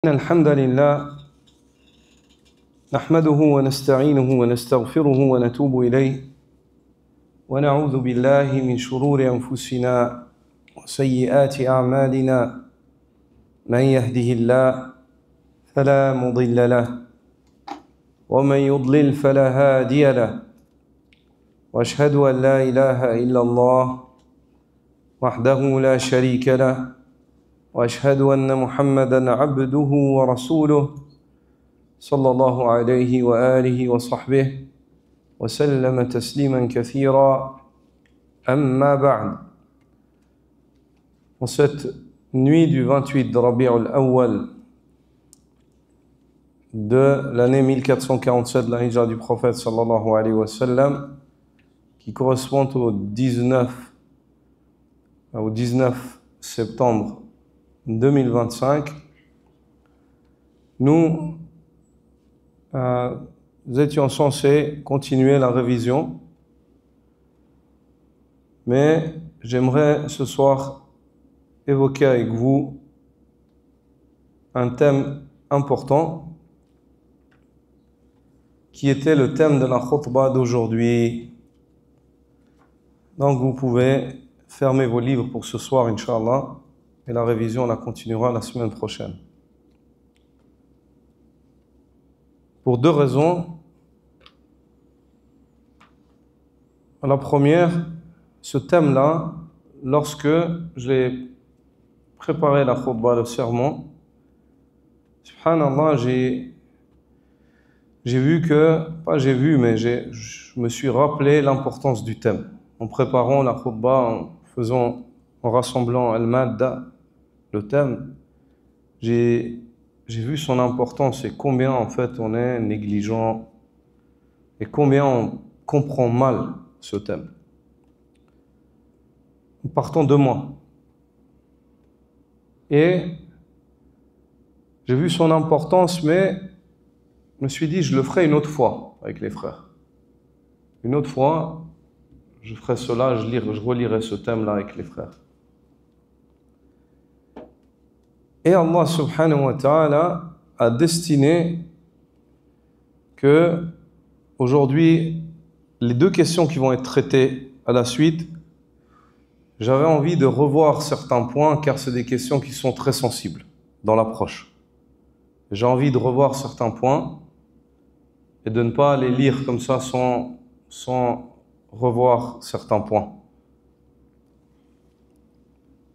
إن الحمد لله نحمده ونستعينه ونستغفره ونتوب إليه ونعوذ بالله من شرور أنفسنا وسيئات أعمالنا من يهده الله فلا مضل له ومن يضلل فلا هادي له وأشهد أن لا إله إلا الله وحده لا شريك له وأشهد أن محمدًا عبده ورسوله صلى الله عليه وآله وصحبه وسلم تسليما كثيرا أما بعد. En cette nuit du 28 de Rabi' al-Awwal de l'année 1447 de la Hijra du prophète sallallahu alayhi wa sallam, qui correspond au 19 septembre 2025, nous étions censés continuer la révision, mais j'aimerais ce soir évoquer avec vous un thème important qui était le thème de la khutbah d'aujourd'hui. Donc vous pouvez fermer vos livres pour ce soir, Inch'Allah, et la révision, on la continuera la semaine prochaine. Pour deux raisons. La première, ce thème-là, lorsque j'ai préparé la khutbah, le sermon, subhanallah, j'ai vu que, pas j'ai vu, mais je me suis rappelé l'importance du thème. En préparant la khutbah, en rassemblant al-madda, le thème, j'ai vu son importance et combien en fait on est négligent et combien on comprend mal ce thème. Partons de moi. Et j'ai vu son importance, mais je me suis dit je le ferai une autre fois avec les frères. Une autre fois, je ferai cela, je relirai ce thème-là avec les frères. Et Allah subhanahu wa ta'ala a destiné que aujourd'hui, les deux questions qui vont être traitées à la suite, j'avais envie de revoir certains points car c'est des questions qui sont très sensibles dans l'approche. J'ai envie de revoir certains points et de ne pas les lire comme ça sans revoir certains points.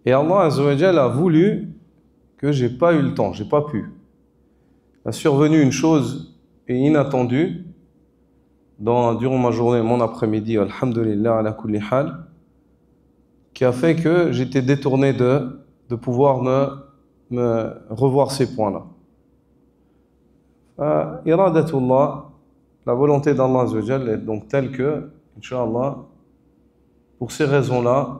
Et Allah azza wa jalla a voulu que j'ai pas eu le temps, j'ai pas pu. Il a survenu une chose inattendue durant ma journée, mon après-midi, alhamdulillah ala kulli hal, qui a fait que j'étais détourné de pouvoir me revoir ces points-là. Iradatullah, la volonté d'Allah azza wa jalla est donc telle que, Inch'Allah, pour ces raisons-là,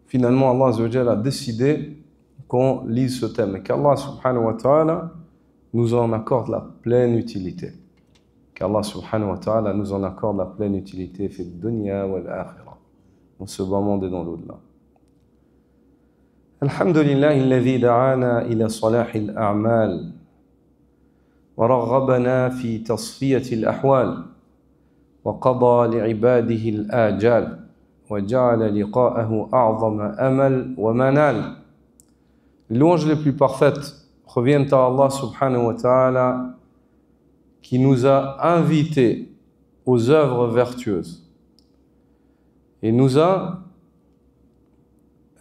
finalement Allah azza wa jalla a décidé qu'on lise ce thème et qu'Allah subhanahu wa ta'ala nous en accorde la pleine utilité. Qu'Allah subhanahu wa ta'ala nous en accorde la pleine utilité fi dunya wal akhirah, dans ce bas monde et dans l'au-delà. Alhamdulillah alladhi da'ana ila salahi al-a'mal wa raghhabana fi tasfiyati al-ahwal wa qada li'ibadihi al-ajal wa ja'ala liqa'ahu a'zama amal wa manal. Les louanges les plus parfaites reviennent à Allah subhanahu wa ta'ala qui nous a invités aux œuvres vertueuses et nous a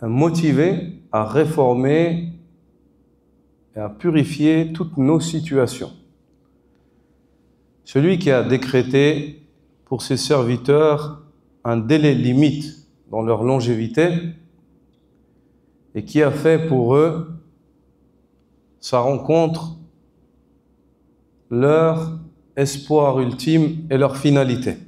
motivés à réformer et à purifier toutes nos situations. Celui qui a décrété pour ses serviteurs un délai limite dans leur longévité et qui a fait pour eux sa rencontre, leur espoir ultime et leur finalité.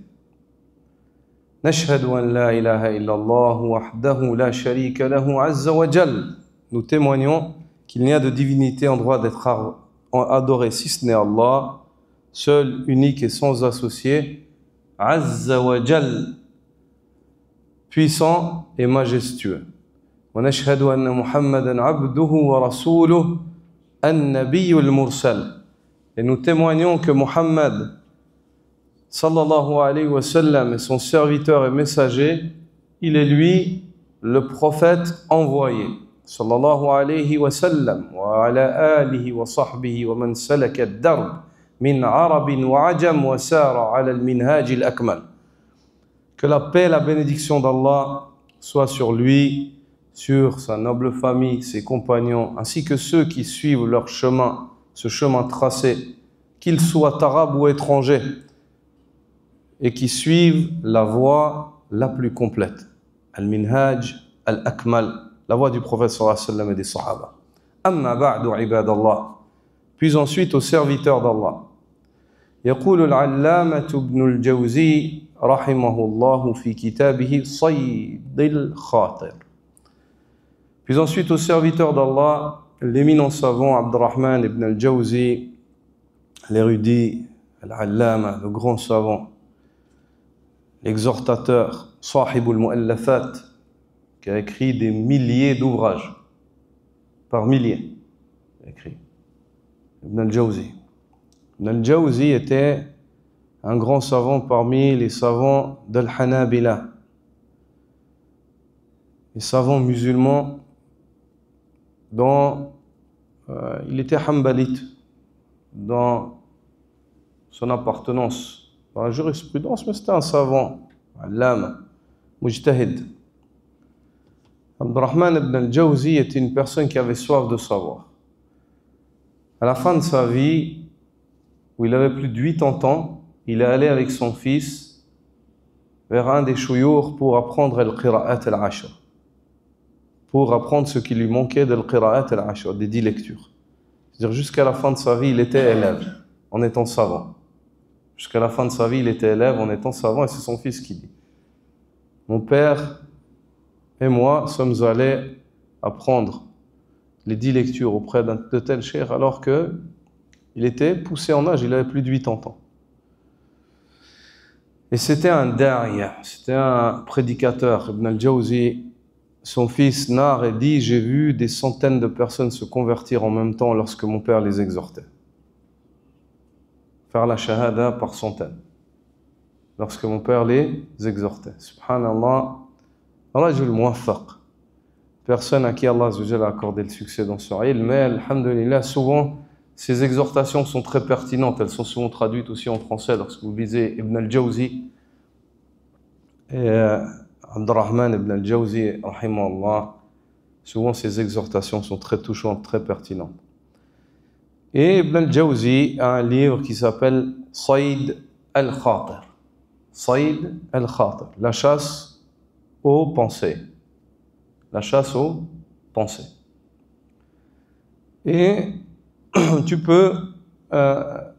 Nashhadu an la ilaha illallah wahdahu la sharika lahu azza wa jal. Nous témoignons qu'il n'y a de divinité en droit d'être adoré si ce n'est Allah, seul, unique et sans associé, azza wa jal, puissant et majestueux. ونشهد أن محمدًا عبده ورسوله an-Nabiy al-Mursal. Et nous témoignons que Muhammad, sallallahu alayhi wa sallam, est son serviteur et messager, il est lui le prophète envoyé. Sallallahu alayhi wa sallam, wa ala alihi wa sahbihi wa man salaka ad-darb min arabin wa ajam wa sara ala al-minhaj al-akmal. Que la paix et la bénédiction d'Allah soient sur lui, sur sa noble famille, ses compagnons, ainsi que ceux qui suivent leur chemin, ce chemin tracé, qu'ils soient arabes ou étrangers, et qui suivent la voie la plus complète. Al-Minhaj al-Akmal, la voie du prophète sallallahu alayhi wa sallam et des sahaba. Amma ba'du ibadallah. Puis ensuite aux serviteurs d'Allah. يقول العلامة ابن الجوزي رحمه الله في كتابه صيد الخاطر. Puis ensuite aux serviteurs d'Allah, l'éminent savant Abdurrahman ibn al-Jawzi, l'érudit, al-Allama, le grand savant, l'exhortateur, Sahib al-Mu'allafat, qui a écrit des milliers d'ouvrages, par milliers, il a écrit, Ibn al-Jawzi. Ibn al-Jawzi était un grand savant parmi les savants d'Al-Hanabila, les savants musulmans dont il était hanbalite dans son appartenance dans la jurisprudence, mais c'était un savant, allama, mujtahid. Abdurrahman ibn al-Jawzi était une personne qui avait soif de savoir. À la fin de sa vie, où il avait plus de 80 ans, il est allé avec son fils vers un des chouyours pour apprendre al-qira'at al-ashr, pour apprendre ce qui lui manquait de al-qira'at al-ashr, des 10 lectures. C'est-à-dire jusqu'à la fin de sa vie, il était élève, en étant savant. Jusqu'à la fin de sa vie, il était élève en étant savant, et c'est son fils qui dit. Mon père et moi sommes allés apprendre les 10 lectures auprès de tel cheikh, alors qu'il était poussé en âge, il avait plus de 80 ans. Et c'était un da'iya, c'était un prédicateur. Ibn al-Jawzi, son fils narre et dit, j'ai vu des centaines de personnes se convertir en même temps lorsque mon père les exhortait. Faire la shahada par centaines, lorsque mon père les exhortait. Subhanallah, rajul muwaffaq, personne à qui Allah a accordé le succès dans son ilm, mais alhamdulillah, souvent, ces exhortations sont très pertinentes, elles sont souvent traduites aussi en français, lorsque vous lisez Ibn al-Jawzi, et Abdurrahman ibn al-Jawzi, rahimahullah, souvent ces exhortations sont très touchantes, très pertinentes. Et Ibn al-Jawzi a un livre qui s'appelle Sayd al-Khatir. Sayd al-Khatir, la chasse aux pensées. La chasse aux pensées. Et tu peux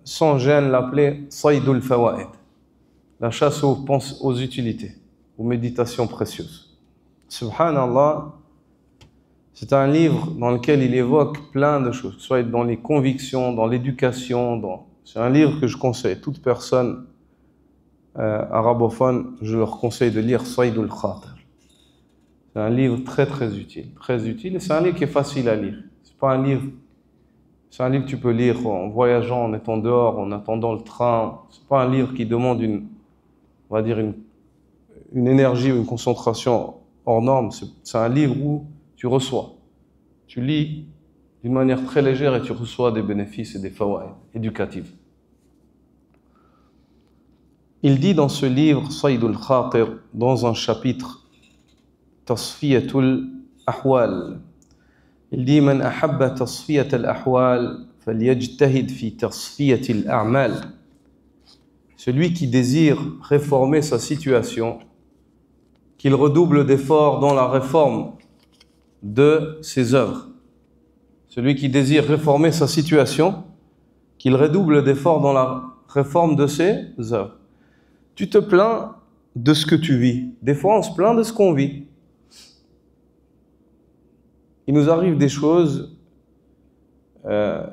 sans gêne l'appeler Sayd al-Fawaid, la chasse aux utilités, aux méditations précieuses. Subhanallah, c'est un livre dans lequel il évoque plein de choses, soit dans les convictions, dans l'éducation. C'est un livre que je conseille. Toute personne arabophone, je leur conseille de lire Sayd al-Khatir. C'est un livre très très utile, et c'est un livre qui est facile à lire. C'est un livre que tu peux lire en voyageant, en étant dehors, en attendant le train. C'est pas un livre qui demande une énergie ou une concentration hors norme. C'est un livre où tu reçois. Tu lis d'une manière très légère et tu reçois des bénéfices et des fawaïd éducatifs. Il dit dans ce livre, Sayd al-Khatir, dans un chapitre, Tasfiyatul Ahwal, il dit, Man ahabba tasfiyat al-ahwal, falyajtahid fi tasfiyat al-a'mal. Celui qui désire réformer sa situation, qu'il redouble d'efforts dans la réforme de ses œuvres. Celui qui désire réformer sa situation, qu'il redouble d'efforts dans la réforme de ses œuvres. Tu te plains de ce que tu vis. Des fois, on se plaint de ce qu'on vit. Il nous arrive des choses que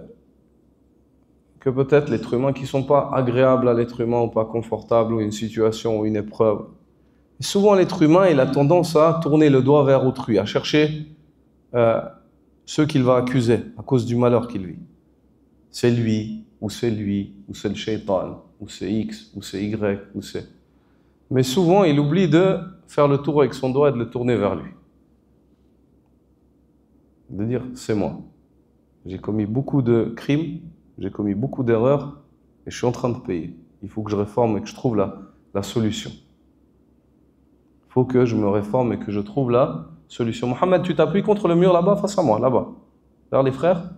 peut-être l'être humain qui ne sont pas agréables à l'être humain ou pas confortables, ou une situation ou une épreuve. Et souvent, l'être humain, il a tendance à tourner le doigt vers autrui, à chercher ceux qu'il va accuser à cause du malheur qu'il vit. C'est lui, ou c'est le shaitan, ou c'est X, ou c'est Y, ou c'est... Mais souvent, il oublie de faire le tour avec son doigt et de le tourner vers lui. De dire, c'est moi. J'ai commis beaucoup de crimes, j'ai commis beaucoup d'erreurs, et je suis en train de payer. Il faut que je réforme et que je trouve la solution. Il faut que je me réforme et que je trouve la solution. Mohamed, tu t'appuies contre le mur là-bas, face à moi, là-bas. Vers les frères.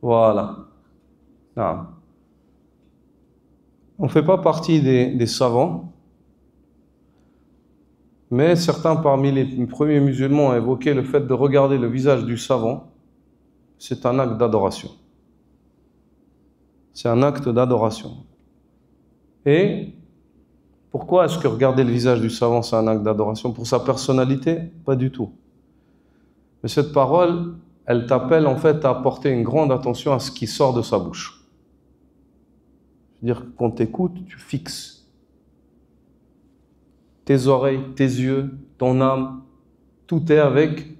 Voilà. Ah. On ne fait pas partie des savants, mais certains parmi les premiers musulmans ont évoqué le fait de regarder le visage du savant. C'est un acte d'adoration. C'est un acte d'adoration. Et pourquoi est-ce que regarder le visage du savant, c'est un acte d'adoration? Pour sa personnalité? Pas du tout. Mais cette parole, elle t'appelle en fait à porter une grande attention à ce qui sort de sa bouche. C'est-à-dire que quand tu écoutes, tu fixes tes oreilles, tes yeux, ton âme, tout est avec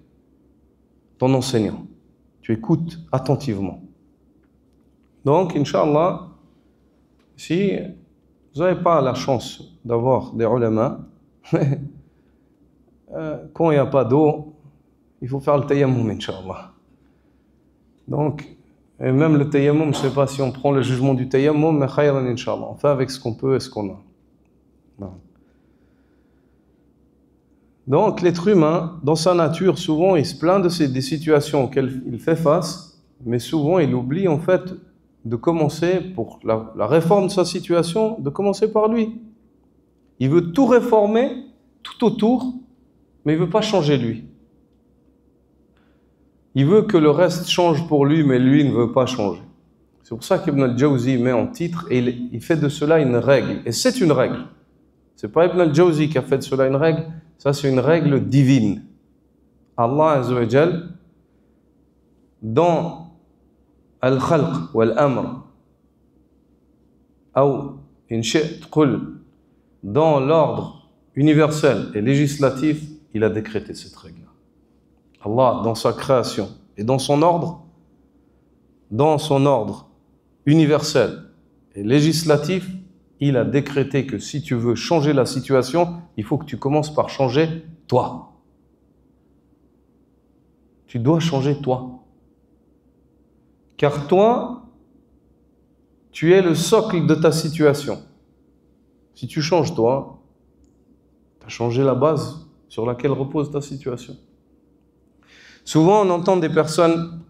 ton enseignant. Tu écoutes attentivement. Donc, Inch'Allah, si vous n'avez pas la chance d'avoir des ulama, quand il n'y a pas d'eau, il faut faire le tayammum, Inch'Allah. Donc, et même le tayammum, je ne sais pas si on prend le jugement du tayammum, mais khayran, Inch'Allah. On fait avec ce qu'on peut et ce qu'on a. Non. Donc, l'être humain, dans sa nature, souvent, il se plaint des situations auxquelles il fait face, mais souvent, il oublie, en fait, de commencer, pour la réforme de sa situation, de commencer par lui. Il veut tout réformer, tout autour, mais il ne veut pas changer lui. Il veut que le reste change pour lui, mais lui ne veut pas changer. C'est pour ça qu'Ibn al-Jawzi met en titre, et il fait de cela une règle. Et c'est une règle. Ce n'est pas Ibn al-Jawzi qui a fait de cela une règle, ça c'est une règle divine. Allah Azza wa Jal, dans al-khalq wal-amr, ou in shi'at qul, dans l'ordre universel et législatif, il a décrété cette règle. Allah, dans sa création et dans son ordre universel et législatif, il a décrété que si tu veux changer la situation, il faut que tu commences par changer toi. Tu dois changer toi. Car toi, tu es le socle de ta situation. Si tu changes toi, tu as changé la base sur laquelle repose ta situation. Souvent, on entend des personnes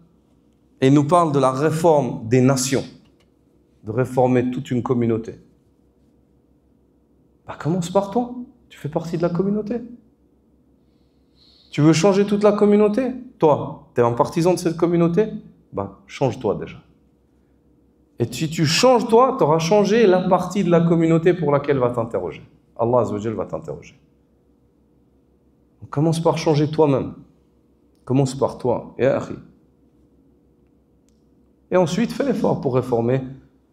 et nous parlent de la réforme des nations, de réformer toute une communauté. Bah, commence par toi, tu fais partie de la communauté. Tu veux changer toute la communauté? Toi, tu es un partisan de cette communauté? Bah, change-toi déjà. Et si tu changes toi, tu auras changé la partie de la communauté pour laquelle va t'interroger. Allah Azza wa Jal va t'interroger. Donc, commence par changer toi-même. Commence par toi, ya akhi. Et ensuite, fais l'effort pour réformer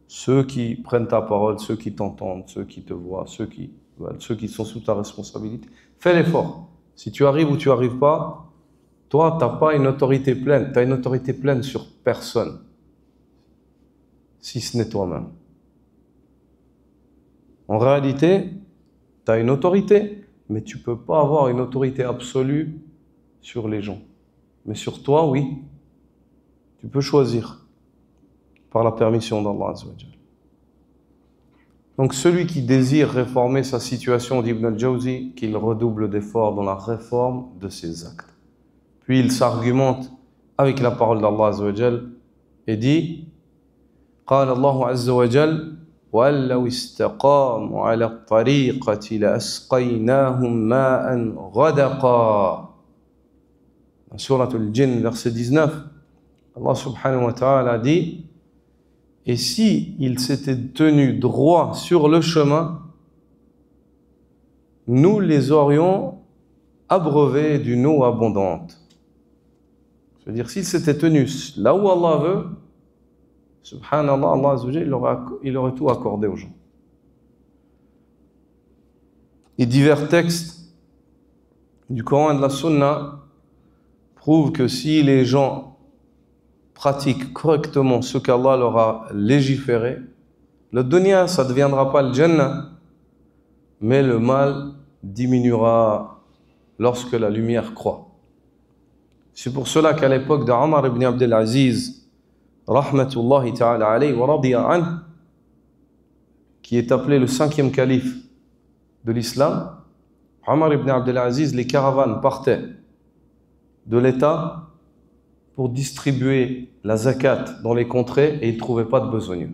ceux qui prennent ta parole, ceux qui t'entendent, ceux qui te voient, ceux qui sont sous ta responsabilité. Fais l'effort. Si tu arrives ou tu n'arrives pas, toi, tu n'as pas une autorité pleine. Tu as une autorité pleine sur personne, si ce n'est toi-même. En réalité, tu as une autorité, mais tu ne peux pas avoir une autorité absolue sur les gens. Mais sur toi, oui. Tu peux choisir par la permission d'Allah Azza wa Jal. Donc celui qui désire réformer sa situation, dit Ibn al-Jawzi, qu'il redouble d'efforts dans la réforme de ses actes. Puis il s'argumente avec la parole d'Allah Azza wa Jal et dit قال الله عز وجل وَلَّوْ اسْتَقَامُوا عَلَى الطَّرِيقَةِ لَأَسْقَيْنَاهُمْ مَاءً غَدَقًا. Dans Surat al-Jinn, verset 19, Allah subhanahu wa ta'ala dit: et si ils s'étaient tenus droit sur le chemin, nous les aurions abreuvés d'une eau abondante. C'est-à-dire, s'ils s'étaient tenus là où Allah veut, subhanallah, Allah Azza wa Jalla, il aurait tout accordé aux gens. Et divers textes du Coran et de la Sunna prouve que si les gens pratiquent correctement ce qu'Allah leur a légiféré, le dunya, ça ne deviendra pas le Jannah, mais le mal diminuera lorsque la lumière croît. C'est pour cela qu'à l'époque d'Omar ibn Abdel Aziz, rahmatullahi ta'ala alayhi wa radiya anhu, qui est appelé le 5e calife de l'islam, Omar ibn Abdel Aziz, les caravanes partaient de l'État pour distribuer la zakat dans les contrées et ils ne trouvaient pas de besogneux.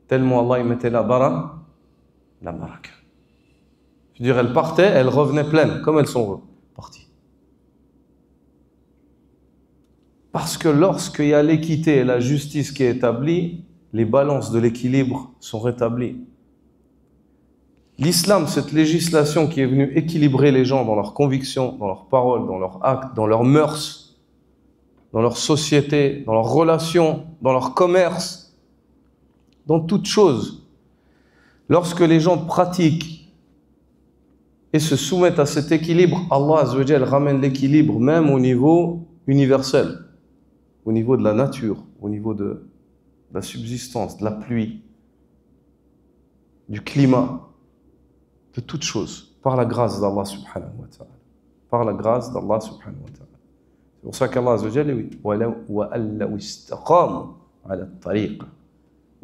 Tellement Allah y mettait la baraka. Je veux dire, elles partaient, elles revenaient pleines, comme elles sont parties. Parce que lorsqu'il y a l'équité et la justice qui est établie, les balances de l'équilibre sont rétablies. L'islam, cette législation qui est venue équilibrer les gens dans leurs convictions, dans leurs paroles, dans leurs actes, dans leurs mœurs, dans leur société, dans leurs relations, dans leur commerce, dans toute chose. Lorsque les gens pratiquent et se soumettent à cet équilibre, Allah Azza wa Jal ramène l'équilibre même au niveau universel, au niveau de la nature, au niveau de la subsistance, de la pluie, du climat, de toutes choses, par la grâce d'Allah subhanahu wa ta'ala. Par la grâce d'Allah subhanahu wa ta'ala. C'est pour ça qu'Allah Azza wa Jalla dit وَأَلَّوْ اسْتَقَامُوا عَلَى الطَّرِيقِ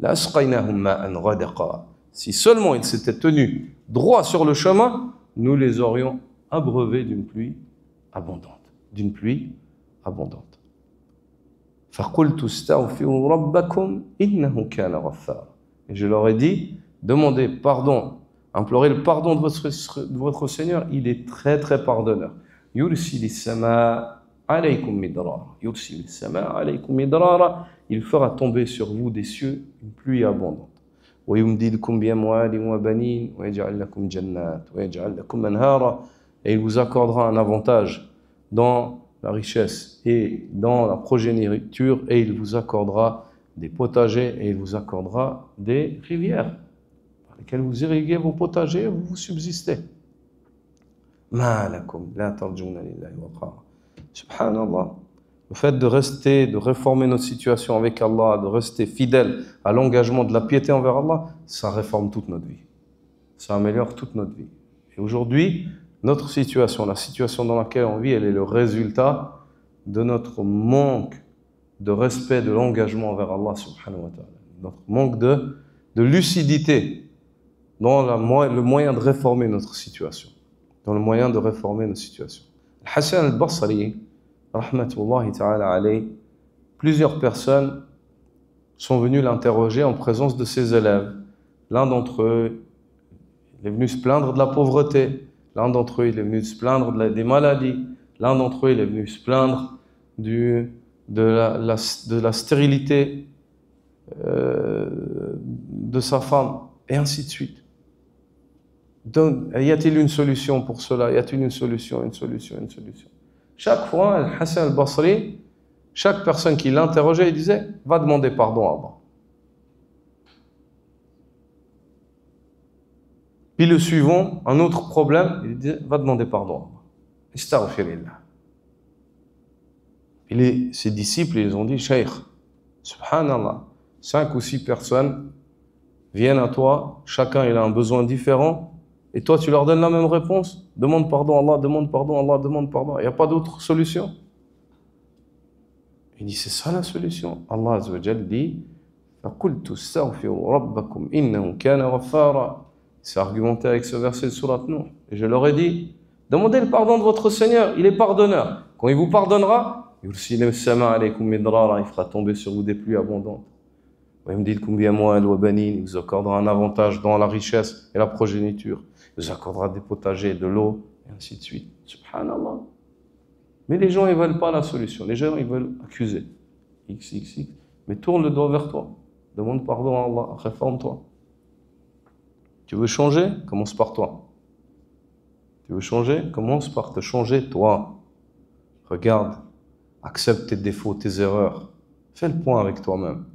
لَأَسْقَيْنَاهُمْ مَاءً غَدَقًا. Si seulement ils s'étaient tenus droit sur le chemin, nous les aurions abreuvés d'une pluie abondante. D'une pluie abondante. فَقُلْتُ اسْتَغْفِرُوا رَبَّكُمْ إِنَّهُ كَانَ غَفَّارًا. Et je leur ai dit, demandez pardon, implorez le pardon de votre Seigneur, il est très très pardonneur. يُرْسِلِ السَّمَاءَ عَلَيْكُمْ مِدْرَارًا. يُرْسِلِ السَّمَاءَ عَلَيْكُمْ مِدْرَارًا. Il fera tomber sur vous des cieux une pluie abondante. وَيُمْدِدْكُمْ بِأَمْوَالٍ وَبَنِينَ وَيَجْعَلْ لَكُمْ جَنَّاتٍ وَيَجْعَلْ لَكُمْ أَنْهَارًا. Et il vous accordera un avantage dans la richesse et dans la progéniture, et il vous accordera des potagers et il vous accordera des rivières par lesquelles vous irriguez vos potagers et vous subsistez. مَا لَكُمْ لَا تَرْجُونَ لِلَّهِ وَقَارًا. Subhanallah. Le fait de rester, de réformer notre situation avec Allah, de rester fidèle à l'engagement de la piété envers Allah, ça réforme toute notre vie. Ça améliore toute notre vie. Et aujourd'hui, notre situation, la situation dans laquelle on vit, elle est le résultat de notre manque de respect de l'engagement envers Allah subhanahu wa ta'ala. Notre manque de lucidité dans le moyen de réformer notre situation. Dans le moyen de réformer notre situation. Hassan al-Basri, rahmatullahi ta'ala alayhi, plusieurs personnes sont venues l'interroger en présence de ses élèves. L'un d'entre eux, il est venu se plaindre de la pauvreté. L'un d'entre eux, il est venu se plaindre des maladies. L'un d'entre eux, il est venu se plaindre de la stérilité de sa femme, et ainsi de suite. Donc, y a-t-il une solution pour cela? Y a-t-il une solution? Chaque fois, Hassan al-Basri, chaque personne qui l'interrogeait, il disait « Va demander pardon à Allah ». Puis le suivant, un autre problème, il disait « Va demander pardon à Allah ». Astaghfirillah. Et ses disciples, ils ont dit « Cheikh, subhanallah, 5 ou 6 personnes viennent à toi, chacun il a un besoin différent, et toi tu leur donnes la même réponse, demande pardon à Allah, demande pardon à Allah, demande pardon. Il n'y a pas d'autre solution. Il dit c'est ça la solution. Allah Azza wa Jal dit فَقُلْتُ اسْتَغْفِرُوا رَبَّكُمْ إِنَّهُ كَانَ غَفَّارًا. C'est argumenté avec ce verset de Sourate Nuh. Et je leur ai dit, demandez le pardon de votre Seigneur, il est pardonneur. Quand il vous pardonnera, il fera tomber sur vous des pluies abondantes. Il vous accordera un avantage dans la richesse et la progéniture. Il vous accordera des potagers, de l'eau, et ainsi de suite. Subhanallah. Mais les gens, ils ne veulent pas la solution. Les gens, ils veulent accuser. XXX. Mais tourne le doigt vers toi. Demande pardon à Allah. Réforme-toi. Tu veux changer? Commence par toi. Tu veux changer? Commence par te changer toi. Regarde. Accepte tes défauts, tes erreurs. Fais le point avec toi-même.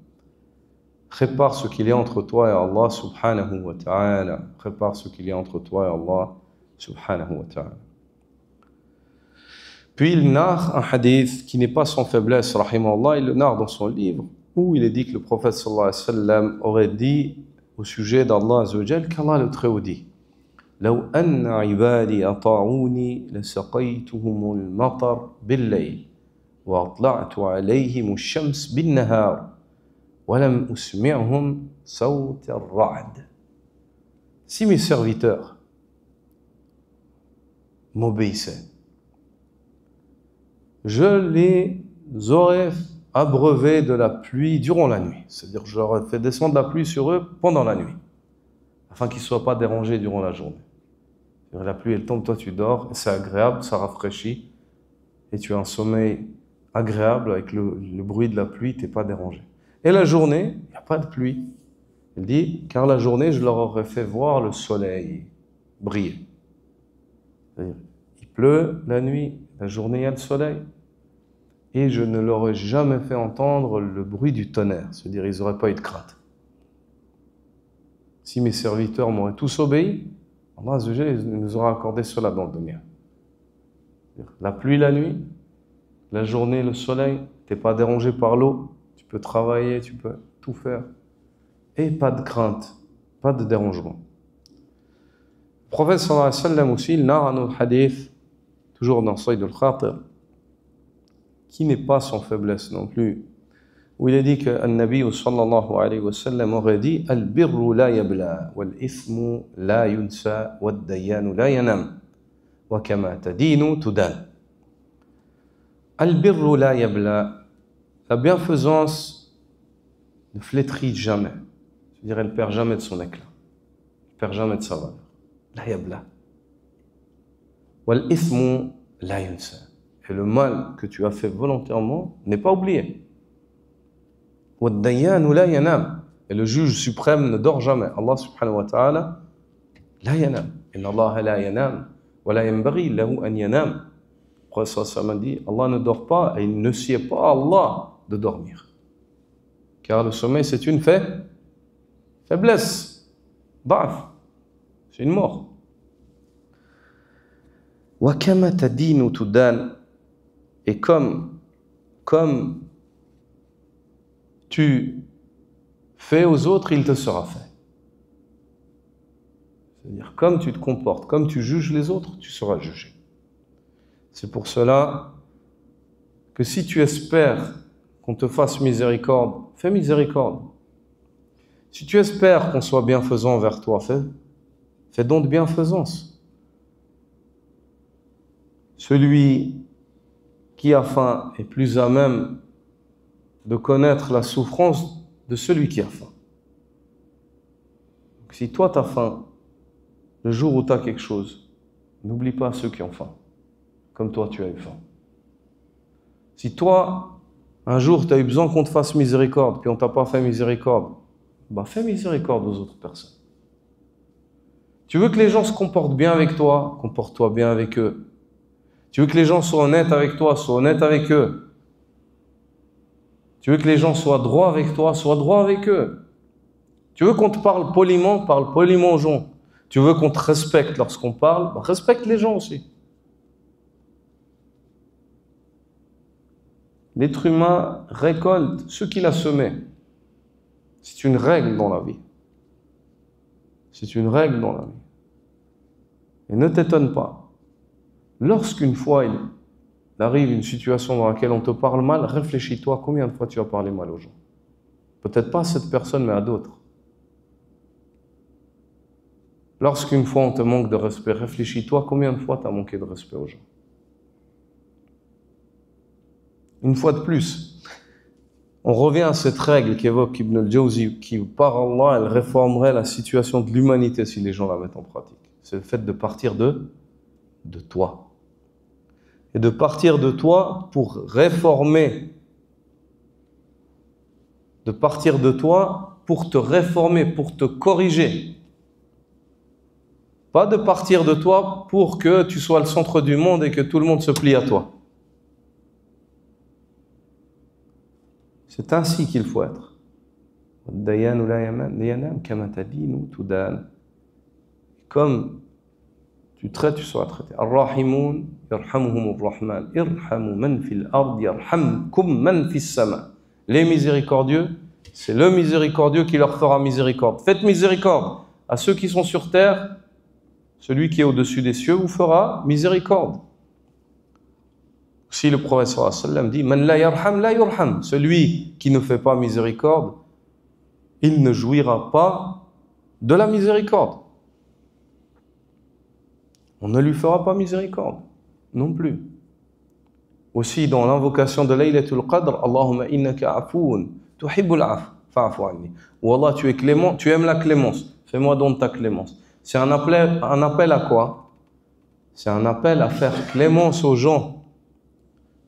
Prépare ce qu'il y a entre toi et Allah subhanahu wa ta'ala. Prépare ce qu'il y a entre toi et Allah subhanahu wa ta'ala. Puis il narre un hadith qui n'est pas sans faiblesse, rahimahullah, il le narre dans son livre, où il est dit que le prophète sallallahu alayhi wa sallam aurait dit au sujet d'Allah azza wa jal, qu'Allah le Très-Haut dit لو أن عبادي أطاعوني لسقيتهم المطر بالليل وأطلعت عليهم الشمس بالنهار ولم أسمعهم صوت الرعد. Si mes serviteurs m'obéissaient, je les aurais abreuvés de la pluie durant la nuit. C'est-à-dire que je leur ai fait descendre la pluie sur eux pendant la nuit, afin qu'ils ne soient pas dérangés durant la journée. La pluie, elle tombe, toi tu dors, c'est agréable, ça rafraîchit, et tu as un sommeil agréable avec le bruit de la pluie, tu n'es pas dérangé. Et la journée, il n'y a pas de pluie. Il dit, car la journée, je leur aurais fait voir le soleil briller. C'est-à-dire, il pleut la nuit, la journée, il y a le soleil. Et je ne leur ai jamais fait entendre le bruit du tonnerre. C'est-à-dire, ils n'auraient pas eu de crainte. Si mes serviteurs m'auraient tous obéi, Allah nous aura accordé cela dans le dunya. La pluie la nuit, la journée, le soleil, tu n'es pas dérangé par l'eau, tu peux travailler, tu peux tout faire. Et pas de crainte, pas de dérangement. Le prophète sallallahu alayhi wa sallam aussi, il narre un autre hadith, toujours dans Saïd al-Khatir, qui n'est pas sans faiblesse non plus, où il a dit que Nabi sallallahu alayhi wa sallam aurait dit Al-birru la yabla, wal-ithmu la yunsa, wad-dayanu la yanam, wa kama tadinu tudan. Al-birru la yabla, la bienfaisance ne flétrit jamais. C'est-à-dire, elle ne perd jamais de son éclat, elle ne perd jamais de sa valeur. La yabla. Wal-ithmu la yunsa. Et le mal que tu as fait volontairement n'est pas oublié. Et le juge suprême ne dort jamais. Allah subhanahu wa ta'ala, la yanam. Inna Allah la yanam, wa la yanbaghi lahu an yanam. Le prophète sallallahu alayhi wa sallam dit, Allah ne dort pas et il ne sied pas à Allah de dormir. Car le sommeil, c'est une faiblesse. Da'af. C'est une mort. Wa kama tadinu tudan. Et comme tu fais aux autres, il te sera fait. C'est-à-dire, comme tu te comportes, comme tu juges les autres, tu seras jugé. C'est pour cela que si tu espères qu'on te fasse miséricorde, fais miséricorde. Si tu espères qu'on soit bienfaisant envers toi, fais donc de bienfaisance. Celui qui a faim est plus à même de connaître la souffrance de celui qui a faim. Donc, si toi tu as faim, le jour où tu as quelque chose, n'oublie pas ceux qui ont faim, comme toi tu as eu faim. Si toi, un jour tu as eu besoin qu'on te fasse miséricorde, puis on ne t'a pas fait miséricorde, bah fais miséricorde aux autres personnes. Tu veux que les gens se comportent bien avec toi, comporte-toi bien avec eux. Tu veux que les gens soient honnêtes avec toi, sois honnête avec eux. Tu veux que les gens soient droits avec toi, sois droit avec eux. Tu veux qu'on te parle poliment aux gens. Tu veux qu'on te respecte lorsqu'on parle, bah respecte les gens aussi. L'être humain récolte ce qu'il a semé. C'est une règle dans la vie. C'est une règle dans la vie. Et ne t'étonne pas. Lorsqu'une fois il arrive une situation dans laquelle on te parle mal, réfléchis-toi combien de fois tu as parlé mal aux gens. Peut-être pas à cette personne, mais à d'autres. Lorsqu'une fois on te manque de respect, réfléchis-toi combien de fois tu as manqué de respect aux gens. Une fois de plus, on revient à cette règle qu'évoque Ibn al-Jawzi, qui, par Allah, elle réformerait la situation de l'humanité si les gens la mettent en pratique. C'est le fait de partir de toi. Et de partir de toi pour réformer. De partir de toi pour te réformer, pour te corriger. Pas de partir de toi pour que tu sois le centre du monde et que tout le monde se plie à toi. C'est ainsi qu'il faut être. Comme tu Tu traites, tu seras traité. Ar-Rahimoun, yarhamuhumur Rahman, irhamu man fil ard, yarhamkum man fis sama. Les miséricordieux, c'est le miséricordieux qui leur fera miséricorde. Faites miséricorde à ceux qui sont sur terre, celui qui est au-dessus des cieux vous fera miséricorde. Si le prophète sallallahu alayhi wa sallam dit Man la yarham la yurham, celui qui ne fait pas miséricorde, il ne jouira pas de la miséricorde. On ne lui fera pas miséricorde non plus. Aussi dans l'invocation de Laylatul Qadr, Allahumma innaka afoun tuhibbul af, fa'fu anni. Ou Allah, tu es clément, tu aimes la clémence, fais-moi don de ta clémence. C'est un appel à quoi? C'est un appel à faire clémence aux gens.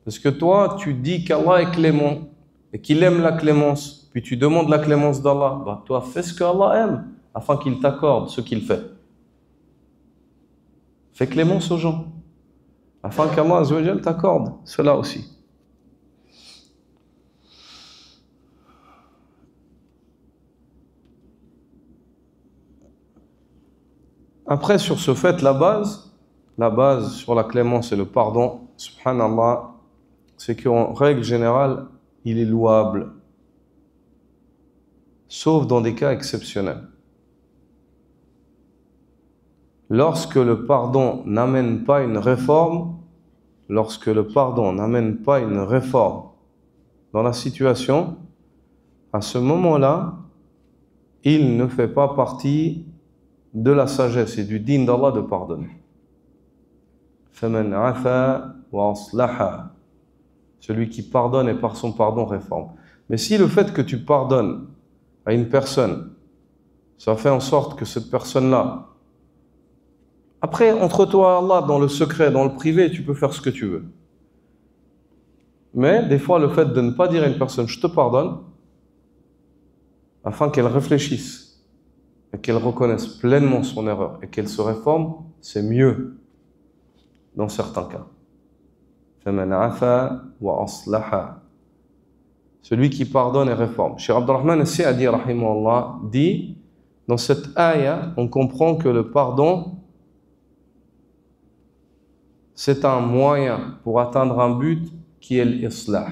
Parce que toi, tu dis qu'Allah est clément et qu'il aime la clémence, puis tu demandes la clémence d'Allah. Bah, toi, fais ce qu'Allah aime afin qu'il t'accorde ce qu'il fait. Fais clémence aux gens afin qu'Allah Azza wa Jal t'accorde cela aussi. Après, sur ce fait, la base sur la clémence et le pardon, subhanallah, c'est qu'en règle générale, il est louable, sauf dans des cas exceptionnels. Lorsque le pardon n'amène pas une réforme, dans la situation, à ce moment-là, il ne fait pas partie de la sagesse et du din d'Allah de pardonner. فَمَنْ عَفَا وَأَصْلَحَا, celui qui pardonne et par son pardon réforme. Mais si le fait que tu pardonnes à une personne, ça fait en sorte que cette personne-là, après, entre toi et Allah, dans le secret, dans le privé, tu peux faire ce que tu veux. Mais des fois, le fait de ne pas dire à une personne « je te pardonne », afin qu'elle réfléchisse et qu'elle reconnaisse pleinement son erreur et qu'elle se réforme, c'est mieux dans certains cas. فَمَنْ عَفَا وَأَصْلَحَا, celui qui pardonne et réforme. Cheikh Abdurrahman al-Sa'di, rahimahullah, dit, dans cette ayah, on comprend que le pardon, c'est un moyen pour atteindre un but qui est l'islah.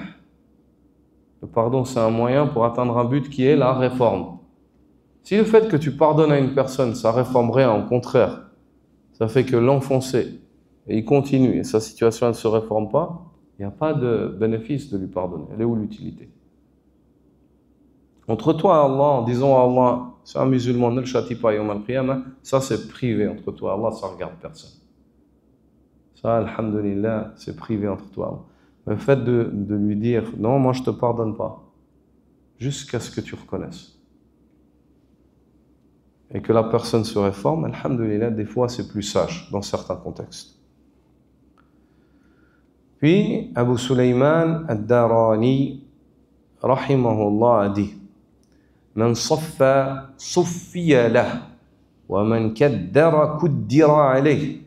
Le pardon, c'est un moyen pour atteindre un but qui est la réforme. Si le fait que tu pardonnes à une personne, ça réforme rien, au contraire, ça fait que l'enfoncer, et il continue, et sa situation ne se réforme pas, il n'y a pas de bénéfice de lui pardonner. Elle est où l'utilité? Entre toi et Allah, en disant à Allah, c'est un musulman, ne le châtie pas yawm al-qiyamah, ça c'est privé entre toi et Allah, ça ne regarde personne. Ça, alhamdulillah, c'est privé entre toi. Le fait de lui dire, non, moi je ne te pardonne pas, jusqu'à ce que tu reconnaisses. Et que la personne se réforme, alhamdulillah, des fois c'est plus sage dans certains contextes. Puis, Abu Sulayman ad-Darani, rahimahullah, a dit, Man saffa suffiya lah, wa man kaddara kuddira alayh.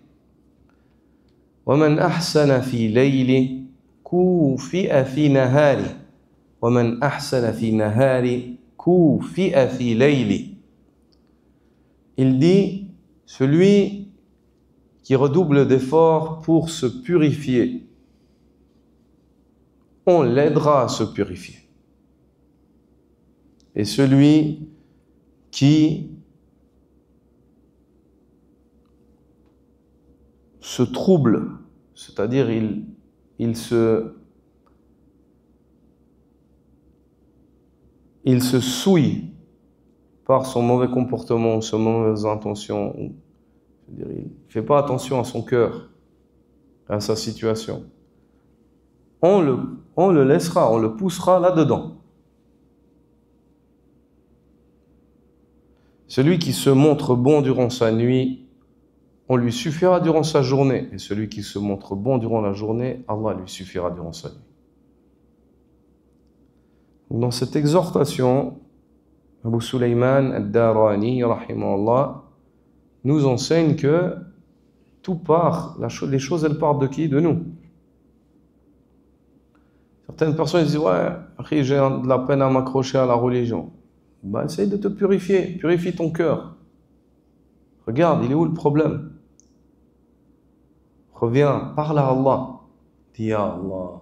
ومن أحسن في ليل كوفئ في نهار ومن أحسن في نهار كوفئ في ليل. Il dit, celui qui redouble d'efforts pour se purifier, on l'aidera à se purifier. Et celui qui se trouble, c'est-à-dire il se souille par son mauvais comportement, ses mauvaises intentions. Il ne fait pas attention à son cœur, à sa situation. On le laissera, on le poussera là-dedans. Celui qui se montre bon durant sa nuit, on lui suffira durant sa journée. Et celui qui se montre bon durant la journée, Allah lui suffira durant sa nuit. Dans cette exhortation, Abu Sulayman ad-Darani, rahimahullah, nous enseigne que tout part, les choses elles partent de qui? De nous. Certaines personnes disent, ouais, j'ai de la peine à m'accrocher à la religion. Ben, essaye de te purifier, purifie ton cœur. Regarde, il est où le problème? Reviens, parle à Allah. Dis, Ya Allah,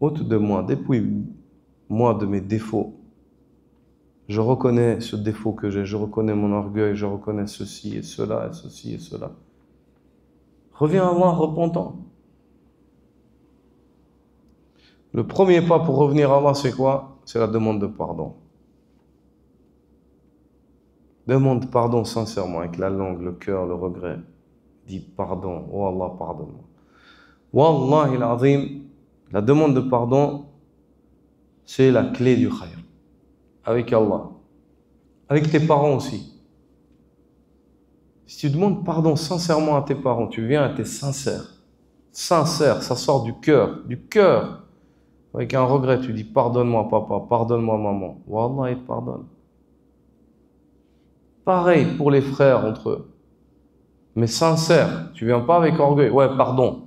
ôte de moi, dépouille-moi de mes défauts. Je reconnais ce défaut que j'ai, je reconnais mon orgueil, je reconnais ceci et cela, et ceci et cela. Reviens à Allah repentant. Le premier pas pour revenir à Allah, c'est quoi? C'est la demande de pardon. Demande pardon sincèrement, avec la langue, le cœur, le regret. Dis pardon, oh Allah, pardonne-moi. Wallahi al-azim, la demande de pardon, c'est la clé du khayr. Avec Allah. Avec tes parents aussi. Si tu demandes pardon sincèrement à tes parents, tu viens et tu es sincère. Sincère, ça sort du cœur. Du cœur. Avec un regret, tu dis pardonne-moi papa, pardonne-moi maman. Wallah, il te pardonne. Pareil pour les frères entre eux. Mais sincère, tu viens pas avec orgueil. Ouais, pardon.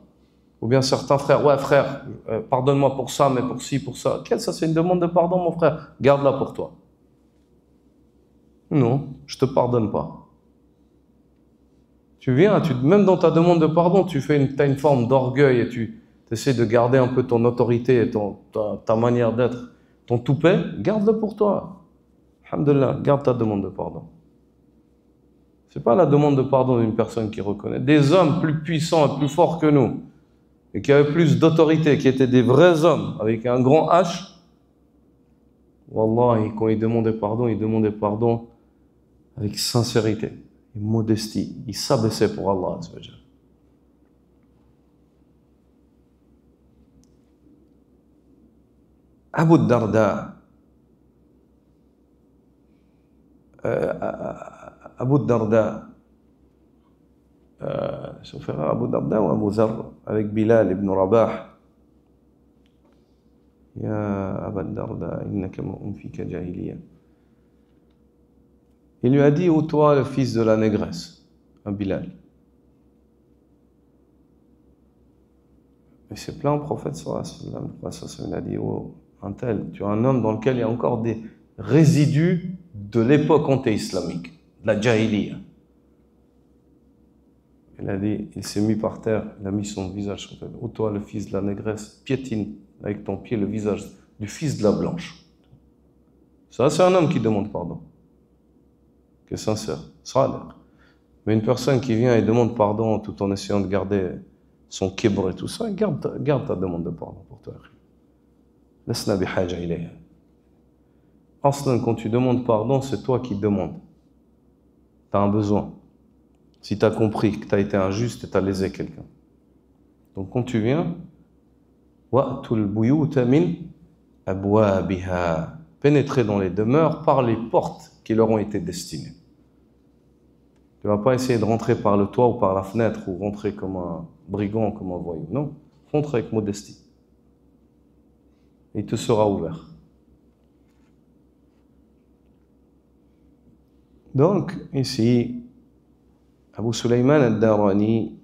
Ou bien certains frères, ouais frère, pardonne-moi pour ça, mais pour ci, pour ça. Ça c'est une demande de pardon mon frère. Garde-la pour toi. Non, je te pardonne pas. Tu viens, même dans ta demande de pardon, tu as une forme d'orgueil et tu essaies de garder un peu ton autorité et ta manière d'être, ton toupet, garde-le pour toi. Alhamdulillah, garde ta demande de pardon. C'est pas la demande de pardon d'une personne qui reconnaît. Des hommes plus puissants et plus forts que nous, et qui avaient plus d'autorité, qui étaient des vrais hommes, avec un grand H, Wallah, quand ils demandaient pardon avec sincérité et modestie. Ils s'abaissaient pour Allah. Abu Darda, Abu Darda, son frère Abu Darda ou Abu Zar, avec Bilal ibn Rabah. Ya Abu Darda, innaka ma'un fika jahiliya. Il lui a dit, ô toi, le fils de la négresse, un Bilal. Et c'est plein au prophète sallallahu alayhi wa sallam. Il a dit, oh, un tel, tu as un homme dans lequel il y a encore des résidus de l'époque anté-islamique, de la jahiliya. Il a dit, il s'est mis par terre, il a mis son visage sur terre. Ô toi, le fils de la négresse, piétine avec ton pied le visage du fils de la blanche. Ça, c'est un homme qui demande pardon. Qui est sincère, salih. Mais une personne qui vient et demande pardon tout en essayant de garder son kibr et tout ça, garde ta demande de pardon pour toi. Lasna bihaja ilayha. Aslan, quand tu demandes pardon, c'est toi qui demandes. Tu as un besoin. Si tu as compris que tu as été injuste et tu as lésé quelqu'un. Donc quand tu viens, wa'tul buyuta min abwabiha. Pénétrer dans les demeures par les portes qui leur ont été destinées. Tu ne vas pas essayer de rentrer par le toit ou par la fenêtre ou rentrer comme un brigand, comme un voyou. Non, rentre avec modestie. Il te sera ouvert. Donc, ici, Abu Sulayman al-Darani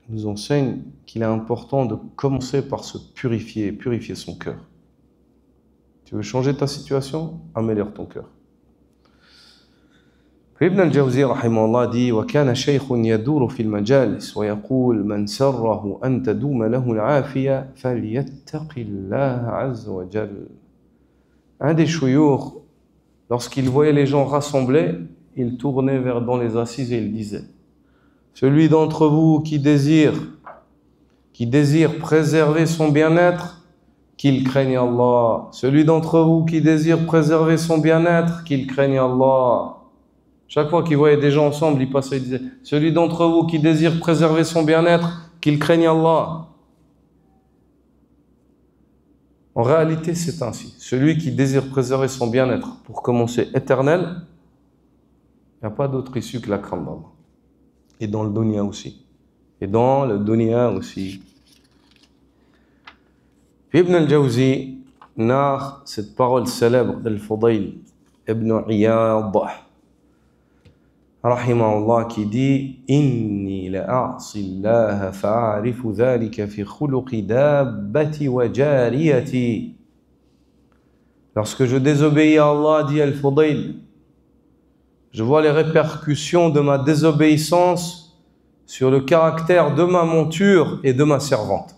nous enseigne qu'il est important de commencer par se purifier son cœur. Tu veux changer ta situation? Améliore ton cœur. ابن الجوزي رحمه الله dit وكان شيخ يدور في المجالس ويقول من سره أن تدوم له العافية فليتق الله عز وجل. Un des chouyours, lorsqu'il voyait les gens rassemblés, il tournait dans les assises et il disait: celui d'entre vous qui désire préserver son bien-être, qu'il craigne Allah. Celui d'entre vous qui désire préserver son bien-être, qu'il craigne Allah. Chaque fois qu'il voyait des gens ensemble, il passait et disait: celui d'entre vous qui désire préserver son bien-être, qu'il craigne Allah. En réalité, c'est ainsi. Celui qui désire préserver son bien-être pour commencer éternel, il n'y a pas d'autre issue que la crainte d'Allah. Et dans le dunya aussi. Ibn al-Jawzi narre cette parole célèbre d'Al-Fudayl ibn Iyad rahimahullah qui dit: inni la'asi Allah fa'arifu dhalika fi khuluqi dabbati wa jariyati. Lorsque je désobéis à Allah, dit Al-Fudayl, je vois les répercussions de ma désobéissance sur le caractère de ma monture et de ma servante.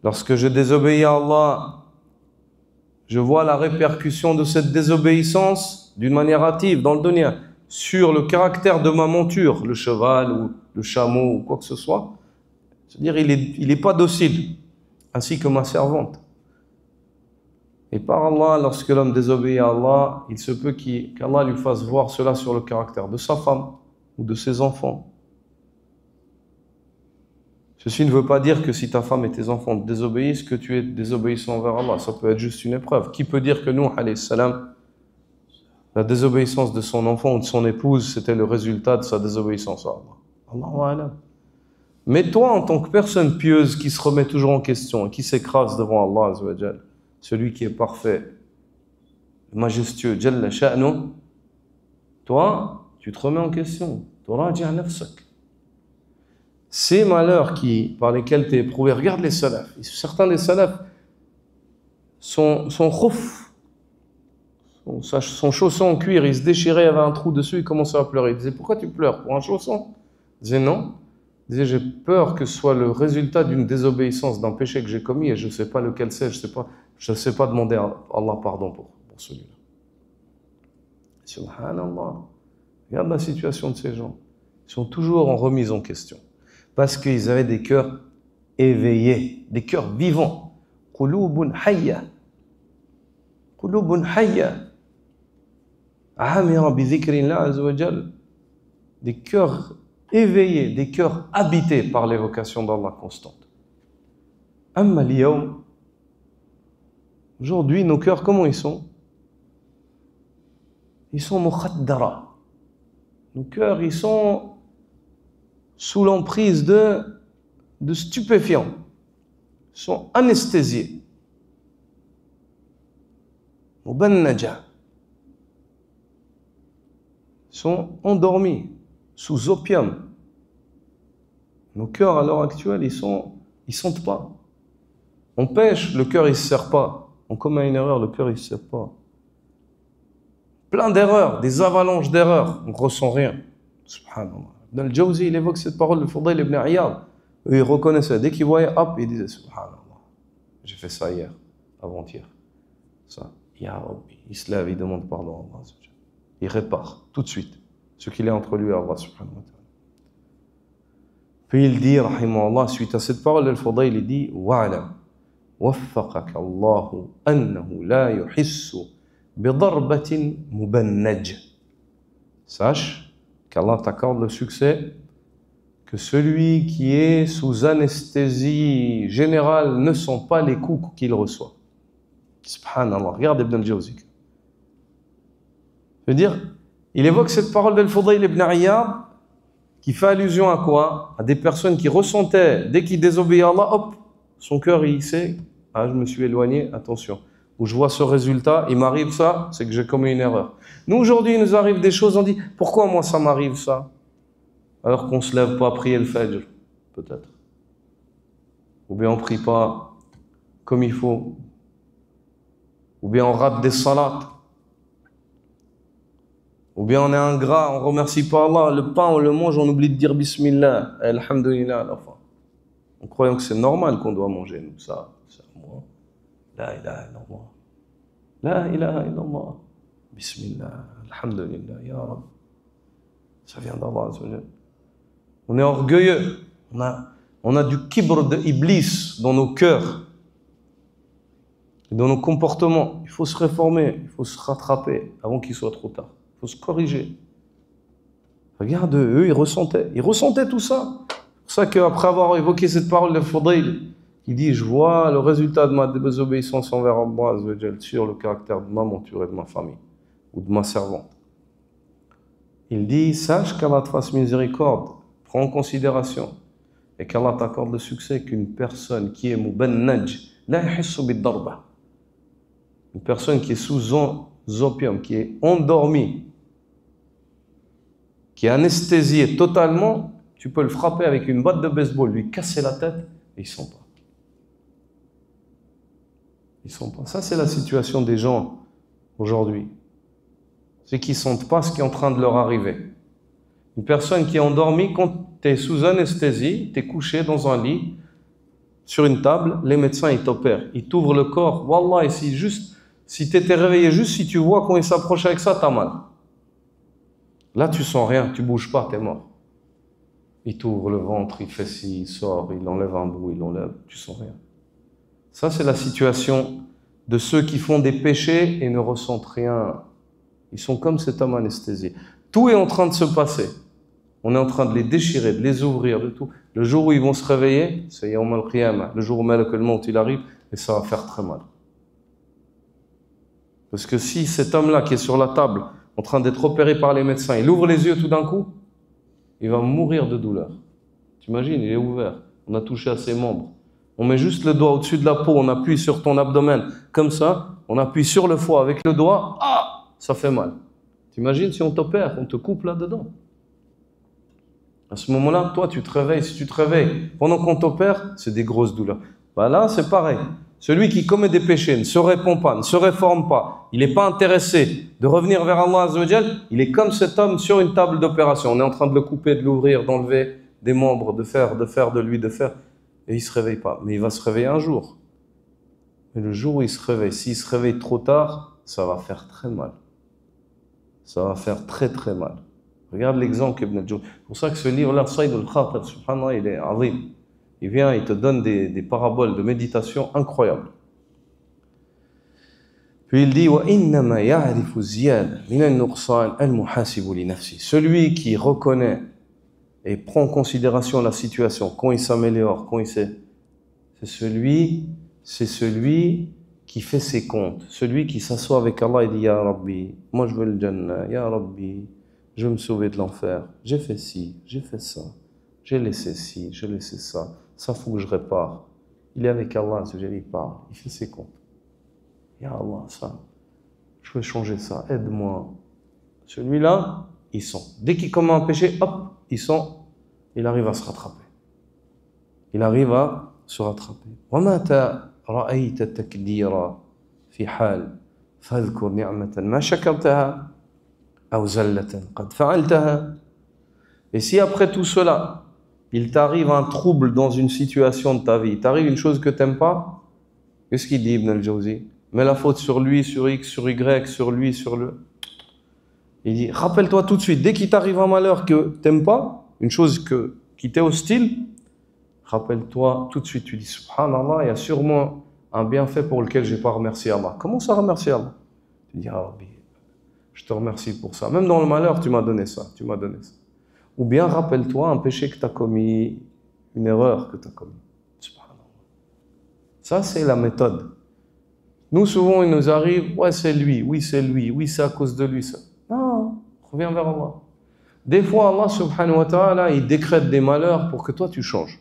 Lorsque je désobéis à Allah, je vois la répercussion de cette désobéissance d'une manière hâtive dans le dunya sur le caractère de ma monture, le cheval ou le chameau ou quoi que ce soit. C'est-à-dire il est pas docile, ainsi que ma servante. Et par Allah, lorsque l'homme désobéit à Allah, il se peut qu'Allah lui fasse voir cela sur le caractère de sa femme ou de ses enfants. Ceci ne veut pas dire que si ta femme et tes enfants te désobéissent, que tu es désobéissant envers Allah. Ça peut être juste une épreuve. Qui peut dire que Nuh, alayhi salam, la désobéissance de son enfant ou de son épouse, c'était le résultat de sa désobéissance à Allah? Allahu a'lam. Mais toi, en tant que personne pieuse qui se remet toujours en question et qui s'écrase devant Allah, azza wa jal, celui qui est parfait, majestueux, Jalla sha'nu, toi, tu te remets en question. Turaji' nafsak. Ces malheurs par lesquels tu es éprouvé, regarde les salafs. Certains des salafs, son khouf, son chausson en cuir, il se déchirait, il y avait un trou dessus, il commençait à pleurer. Il disait, pourquoi tu pleures? Pour un chausson? Il disait, non. Il disait, j'ai peur que ce soit le résultat d'une désobéissance, d'un péché que j'ai commis et je ne sais pas lequel c'est, je ne sais pas demander à Allah pardon pour celui-là. Subhanallah. Regarde la situation de ces gens. Ils sont toujours en remise en question. Parce qu'ils avaient des cœurs éveillés, des cœurs vivants. Qulubun hayya. Qulubun hayya. Amira bi dhikrillah azza wa jal. Des cœurs éveillés, des cœurs habités par l'évocation d'Allah constante. Amma al-yawm. Aujourd'hui, nos cœurs, comment ils sont? Ils sont mukhaddara. Nos cœurs, ils sont sous l'emprise de stupéfiants. Ils sont anesthésiés. Mubannaja. Ils sont endormis sous opium. Nos cœurs, à l'heure actuelle, ils sentent pas. On pêche, le cœur, il se serre pas. On commet une erreur, le cœur, il se serre pas. Plein d'erreurs, des avalanches d'erreurs. On ne ressent rien. Subhanallah. Dans le Jawzi, il évoque cette parole de Fudayl ibn Iyad. Il reconnaissait. Dès qu'il voyait, hop, il disait, Subhanallah. J'ai fait ça hier, avant-hier. Ça, Ya Rabbi. Il se lève, il demande pardon à Allah. Il répare tout de suite ce qu'il est entre lui et Allah subhanahu wa ta'ala. Puis il dit, rahimahullah, suite à cette parole, Al-Fudayl, il dit, Wa'alam, waffaqaka Allahu annahu la yuhissu bidarbatin mubannaj. Sache qu'Allah t'accorde le succès, que celui qui est sous anesthésie générale ne sent pas les coups qu'il reçoit. Subhanallah, regarde Ibn al-Jawzi. Je veux dire, il évoque cette parole d'Al-Fudayl ibn Iyad qui fait allusion à quoi? À des personnes qui ressentaient, dès qu'ils désobéissaient à Allah, hop, son cœur il sait, ah je me suis éloigné, attention. Où je vois ce résultat, il m'arrive ça, c'est que j'ai commis une erreur. Nous aujourd'hui, il nous arrive des choses, on dit, pourquoi moi ça m'arrive ça? Alors qu'on ne se lève pas à prier le Fajr, peut-être. Ou bien on ne prie pas comme il faut. Ou bien on rate des salats. Ou bien on est ingrat, on ne remercie pas Allah. Le pain, on le mange, on oublie de dire Bismillah, Alhamdulillah à la fin. En croyant que c'est normal qu'on doit manger, nous, ça, c'est moi. La ilaha illallah. La ilaha illallah. Bismillah, Alhamdulillah, Ya Rab. Ça vient d'Allah. On est orgueilleux. On a du kibr de Iblis dans nos cœurs. Et dans nos comportements. Il faut se réformer, il faut se rattraper avant qu'il soit trop tard. Il faut se corriger. Regarde, eux, ils ressentaient tout ça. C'est pour ça qu'après avoir évoqué cette parole de Fudayl, il dit, je vois le résultat de ma désobéissance envers Allah sur le caractère de ma monture et de ma famille, ou de ma servante. Il dit, sache qu'Allah te fasse miséricorde, prends en considération, et qu'Allah t'accorde le succès qu'une personne qui est mubannaj, la yahissu bid-darba, une personne qui est sous opium, qui est endormie, qui est anesthésiée totalement, tu peux le frapper avec une batte de baseball, lui casser la tête, et ils ne sont pas. Ils ne sont pas. Ça, c'est la situation des gens aujourd'hui. C'est qu'ils ne sentent pas ce qui est en train de leur arriver. Une personne qui est endormie, quand tu es sous anesthésie, tu es couché dans un lit, sur une table, les médecins, ils t'opèrent. Ils t'ouvrent le corps. Wallah, et si tu étais réveillé, juste si tu vois quand ils s'approchent avec ça, tu as mal. Là, tu sens rien, tu bouges pas, tu es mort. Il t'ouvre le ventre, il fait ci, il sort, il enlève un bout, il enlève, tu sens rien. Ça, c'est la situation de ceux qui font des péchés et ne ressentent rien. Ils sont comme cet homme anesthésié. Tout est en train de se passer. On est en train de les déchirer, de les ouvrir, de tout. Le jour où ils vont se réveiller, c'est Yawm al-Qiyamah, le jour où Malak al-Maut il arrive, et ça va faire très mal. Parce que si cet homme-là qui est sur la table, en train d'être opéré par les médecins, il ouvre les yeux tout d'un coup, il va mourir de douleur. Tu imagines, il est ouvert, on a touché à ses membres. On met juste le doigt au-dessus de la peau, on appuie sur ton abdomen, comme ça, on appuie sur le foie avec le doigt, ça fait mal. Tu imagines si on t'opère, on te coupe là-dedans. À ce moment-là, toi, tu te réveilles. Si tu te réveilles pendant qu'on t'opère, c'est des grosses douleurs. Ben là, c'est pareil. Celui qui commet des péchés, ne se répond pas, ne se réforme pas, il n'est pas intéressé de revenir vers Allah Azza wa Jal, il est comme cet homme sur une table d'opération. On est en train de le couper, de l'ouvrir, d'enlever des membres, de faire de lui, et il ne se réveille pas. Mais il va se réveiller un jour. Mais le jour où il se réveille, s'il se réveille trop tard, ça va faire très mal. Ça va faire très très mal. Regarde l'exemple qu'Ibn al-Jawzi. C'est pour ça que ce livre-là, Saïd al-Khatir, subhanallah, il est azim. Il vient, il te donne des paraboles de méditation incroyables. Puis il dit وَإِنَّمَا يَعْرِفُ الزِّيَادَ مِنَ النُّقْصَانِ الْمُحَاسِبُ لِنَفْسِهِ. Celui qui reconnaît et prend en considération la situation, quand il s'améliore, quand il sait, c'est celui qui fait ses comptes, celui qui s'assoit avec Allah et dit Ya Rabbi, moi je veux le Jannah, Ya Rabbi, je veux me sauver de l'enfer, j'ai fait ci, j'ai fait ça, j'ai laissé ci, j'ai laissé ça, ça faut que je répare. Il est avec Allah, il parle, il fait ses comptes. Ya Allah, ça, je veux changer ça, aide-moi. Celui-là, il sent. Dès qu'il commet un péché, hop, il sent, il arrive à se rattraper. Il arrive à se rattraper. وَمَتَى رَأَيْتَ تَكْدِيرًا فِي حَالٍ فَاذْكُرْ نِعْمَةً مَا شَكَرْتَهَا أَوْ زَلَّةً قَدْ فَعَلْتَهَا. Et si après tout cela, il t'arrive un trouble dans une situation de ta vie, il t'arrive une chose que tu n'aimes pas, qu'est-ce qu'il dit Ibn al-Jawzi? Mets la faute sur lui, sur X, sur Y, sur lui, sur le... Il dit, rappelle-toi tout de suite, dès qu'il t'arrive un malheur que tu n'aimes pas, une chose qui t'est hostile, rappelle-toi tout de suite, tu dis, subhanallah, il y a sûrement un bienfait pour lequel je n'ai pas remercié Allah. Comment ça remercier Allah? Tu dis, ah Rabbi, je te remercie pour ça. Même dans le malheur, tu m'as donné ça, tu m'as donné ça. Ou bien rappelle-toi un péché que tu as commis, une erreur que tu as commis. Subhanallah. Ça, c'est la méthode. Nous, souvent, il nous arrive, ouais, c'est lui, oui, c'est à cause de lui, ça. Non, reviens vers Allah. Des fois, Allah, subhanahu wa ta'ala, il décrète des malheurs pour que toi, tu changes,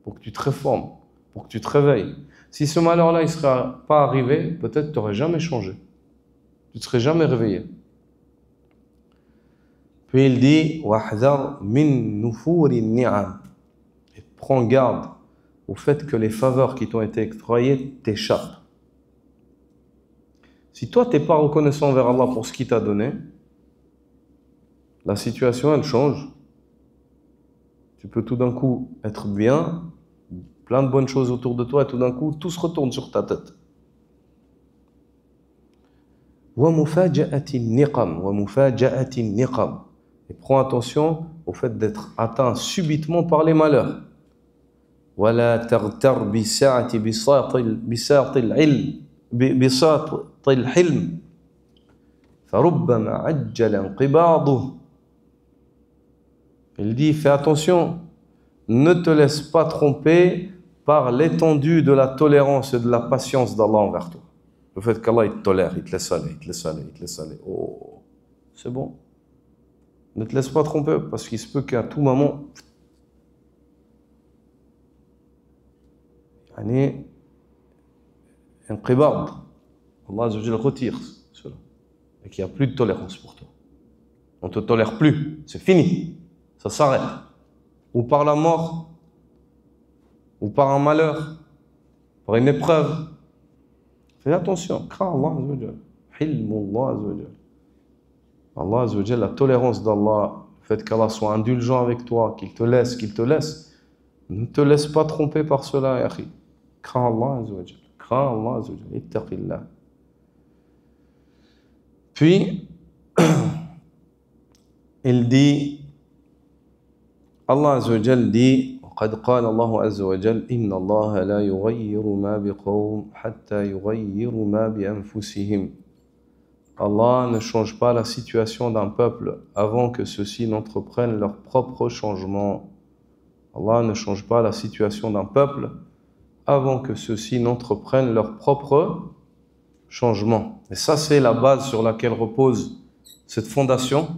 pour que tu te réformes, pour que tu te réveilles. Si ce malheur-là, il ne serait pas arrivé, peut-être tu n'aurais jamais changé. Tu ne serais jamais réveillé. Puis il dit, وَاحْذَرْ مِن نُفُورِ النِّعَمِ. Et prends garde au fait que les faveurs qui t'ont été octroyées t'échappent. Si toi, tu n'es pas reconnaissant vers Allah pour ce qu'il t'a donné, la situation, elle change. Tu peux tout d'un coup être bien, plein de bonnes choses autour de toi, et tout d'un coup, tout se retourne sur ta tête. وَمُفَاجَأَةِ النِّقَمِ. Et prends attention au fait d'être atteint subitement par les malheurs. وَلَا تَغْتَرْ بِسَاعَةِ بِسَاطِ الْحِلْمِ فَرُبَّمَا عَجَّلَ انْقِبَاضُهُ. Il dit, fais attention, ne te laisse pas tromper par l'étendue de la tolérance et de la patience d'Allah envers toi. Le fait qu'Allah il te tolère, il te laisse aller, il te laisse aller, il te laisse aller. Oh, c'est bon. Ne te laisse pas tromper parce qu'il se peut qu'à tout moment, un qibad, Allah Azza wa Jalla retire cela et qu'il n'y a plus de tolérance pour toi. On ne te tolère plus, c'est fini, ça s'arrête. Ou par la mort, ou par un malheur, par une épreuve. Fais attention, crains Allah Azza wa Jalla. Hilm Allah Azza wa Jalla. Allah Azza wa Jalla, la tolérance d'Allah, le fait qu'Allah soit indulgent avec toi, qu'il te laisse, ne te laisse pas tromper par cela, ya akhi. Crains Allah Azza wa Jal. Crains Allah Azza wa Jal. Ittaqillah. Puis, il dit, Allah Azza wa Jal dit, قد قال الله عز وجل إن الله لا يغير ما بقوم حتى يغيروا ما بأنفسهم. Allah ne change pas la situation d'un peuple avant que ceux-ci n'entreprennent leur propre changement. Allah ne change pas la situation d'un peuple avant que ceux-ci n'entreprennent leur propre changement. Et ça, c'est la base sur laquelle repose cette fondation,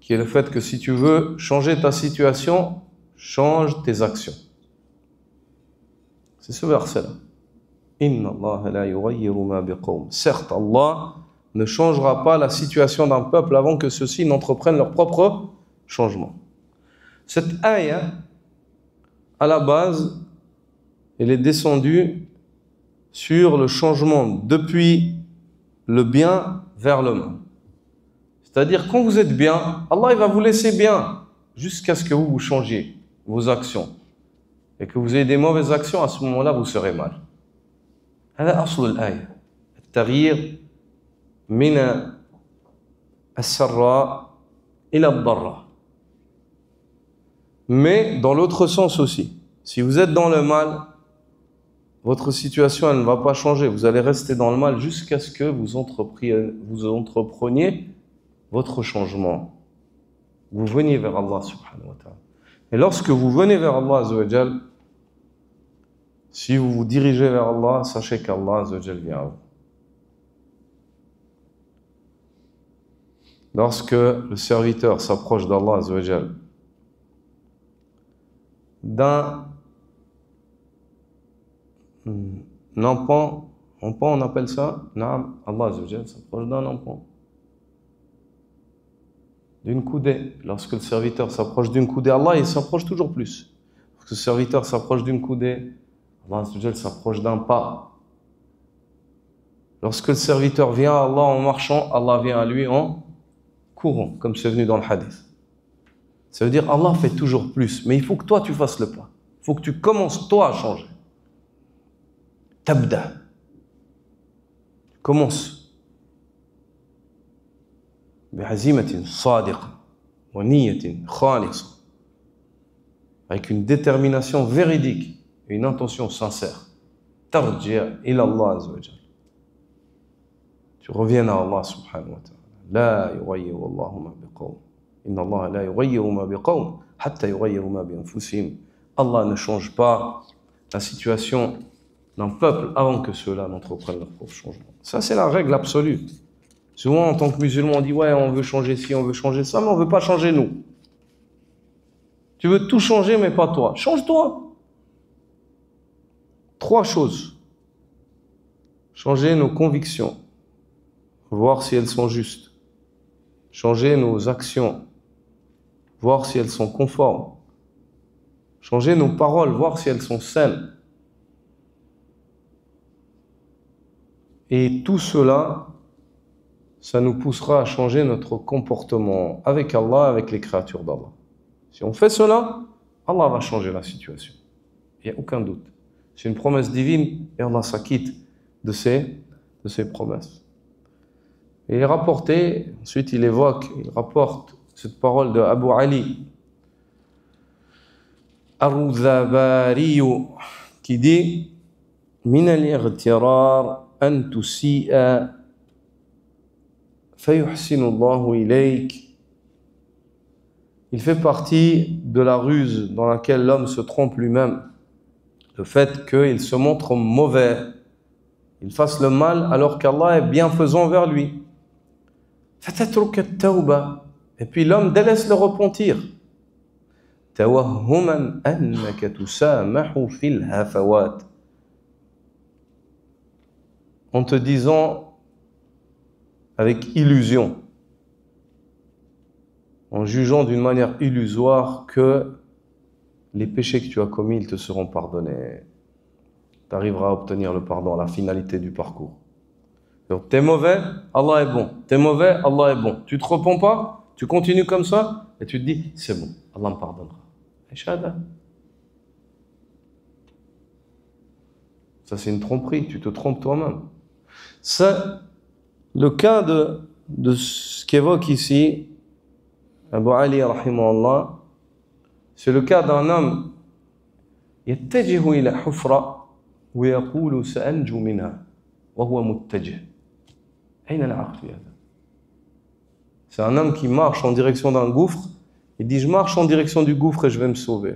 qui est le fait que si tu veux changer ta situation, change tes actions. C'est ce verset-là. Inna Allah la yughayyiru ma biqawm. Certes, Allah ne changera pas la situation d'un peuple avant que ceux-ci n'entreprennent leur propre changement. Cette ayah, à la base, elle est descendue sur le changement depuis le bien vers le mal. C'est-à-dire, quand vous êtes bien, Allah il va vous laisser bien jusqu'à ce que vous changiez vos actions. Et que vous ayez des mauvaises actions, à ce moment-là, vous serez mal. هذا أصل الآية. التغيير من السراء إلى الضراء. Mais dans l'autre sens aussi. Si vous êtes dans le mal, votre situation elle ne va pas changer. Vous allez rester dans le mal jusqu'à ce que vous entrepreniez votre changement. Vous veniez vers Allah subhanahu wa ta'ala. Et lorsque vous venez vers Allah Azza wa Jal, si vous vous dirigez vers Allah, sachez qu'Allah Azza wa Jal vient à vous. Lorsque le serviteur s'approche d'Allah Azza wa Jal, d'un enfant, on appelle ça, Naam, Allah Azza wa Jal s'approche d'un enfant, d'une coudée. Lorsque le serviteur s'approche d'une coudée, Allah il s'approche toujours plus. Lorsque le serviteur s'approche d'une coudée, Allah Azza wa Jal s'approche d'un pas. Lorsque le serviteur vient à Allah en marchant, Allah vient à lui en courant, comme c'est venu dans le hadith. Ça veut dire Allah fait toujours plus, mais il faut que toi tu fasses le pas. Il faut que tu commences toi à changer. Tabda. Commence. بعزيمة صادقة ونية خالصة, avec une détermination véridique et une intention sincère. ترجع إلى الله عز وجل. Tu reviens à Allah subhanahu wa ta'ala. لا يغير الله ما بقوم إن الله لا يغير ما بقوم حتى يغيروا ما بأنفسهم. Allah ne change pas la situation d'un peuple avant que ceux-là n'entreprennent leur propre changement. Ça c'est la règle absolue. Souvent, en tant que musulman, on dit « Ouais, on veut changer ci, on veut changer ça, mais on ne veut pas changer nous. » Tu veux tout changer, mais pas toi. Change-toi. 3 choses. Changer nos convictions, voir si elles sont justes. Changer nos actions, voir si elles sont conformes. Changer nos paroles, voir si elles sont saines. Et tout cela, ça nous poussera à changer notre comportement avec Allah, avec les créatures d'Allah. Si on fait cela, Allah va changer la situation. Il n'y a aucun doute. C'est une promesse divine et Allah s'acquitte de ses promesses. Et il est rapporté, ensuite il rapporte cette parole de Abu Ali Ar-Ruzabari qui dit « Min al-ightirar an tusi'a فَيُحْسِنُ اللَّهُ إِلَيْكَ » Il fait partie de la ruse dans laquelle l'homme se trompe lui-même. Le fait qu'il se montre mauvais, il fasse le mal alors qu'Allah est bienfaisant vers lui. فَتَتْرُكَ التَّوْبَةَ Et puis l'homme délaisse le repentir. تَوَهُّمًا أَنَّكَ تُسَامَحُ فِي الْهَفَوَاتِ En te disant avec illusion, en jugeant d'une manière illusoire que les péchés que tu as commis, ils te seront pardonnés. Tu arriveras à obtenir le pardon à la finalité du parcours. Donc, t'es mauvais, Allah est bon. T'es mauvais, Allah est bon. Tu te repens pas, Tu continues comme ça et tu te dis, c'est bon, Allah me pardonnera. Et shahada. Ça, c'est une tromperie, tu te trompes toi-même. Ça, le cas de ce qu'évoque ici Abu Ali, rahimahullah, c'est le cas d'un homme يتجه إلى حفرة ويقول سأنجو منها وهو متجه. أين العقل في هذا؟ C'est un homme qui marche en direction d'un gouffre. Il dit, je marche en direction du gouffre et je vais me sauver.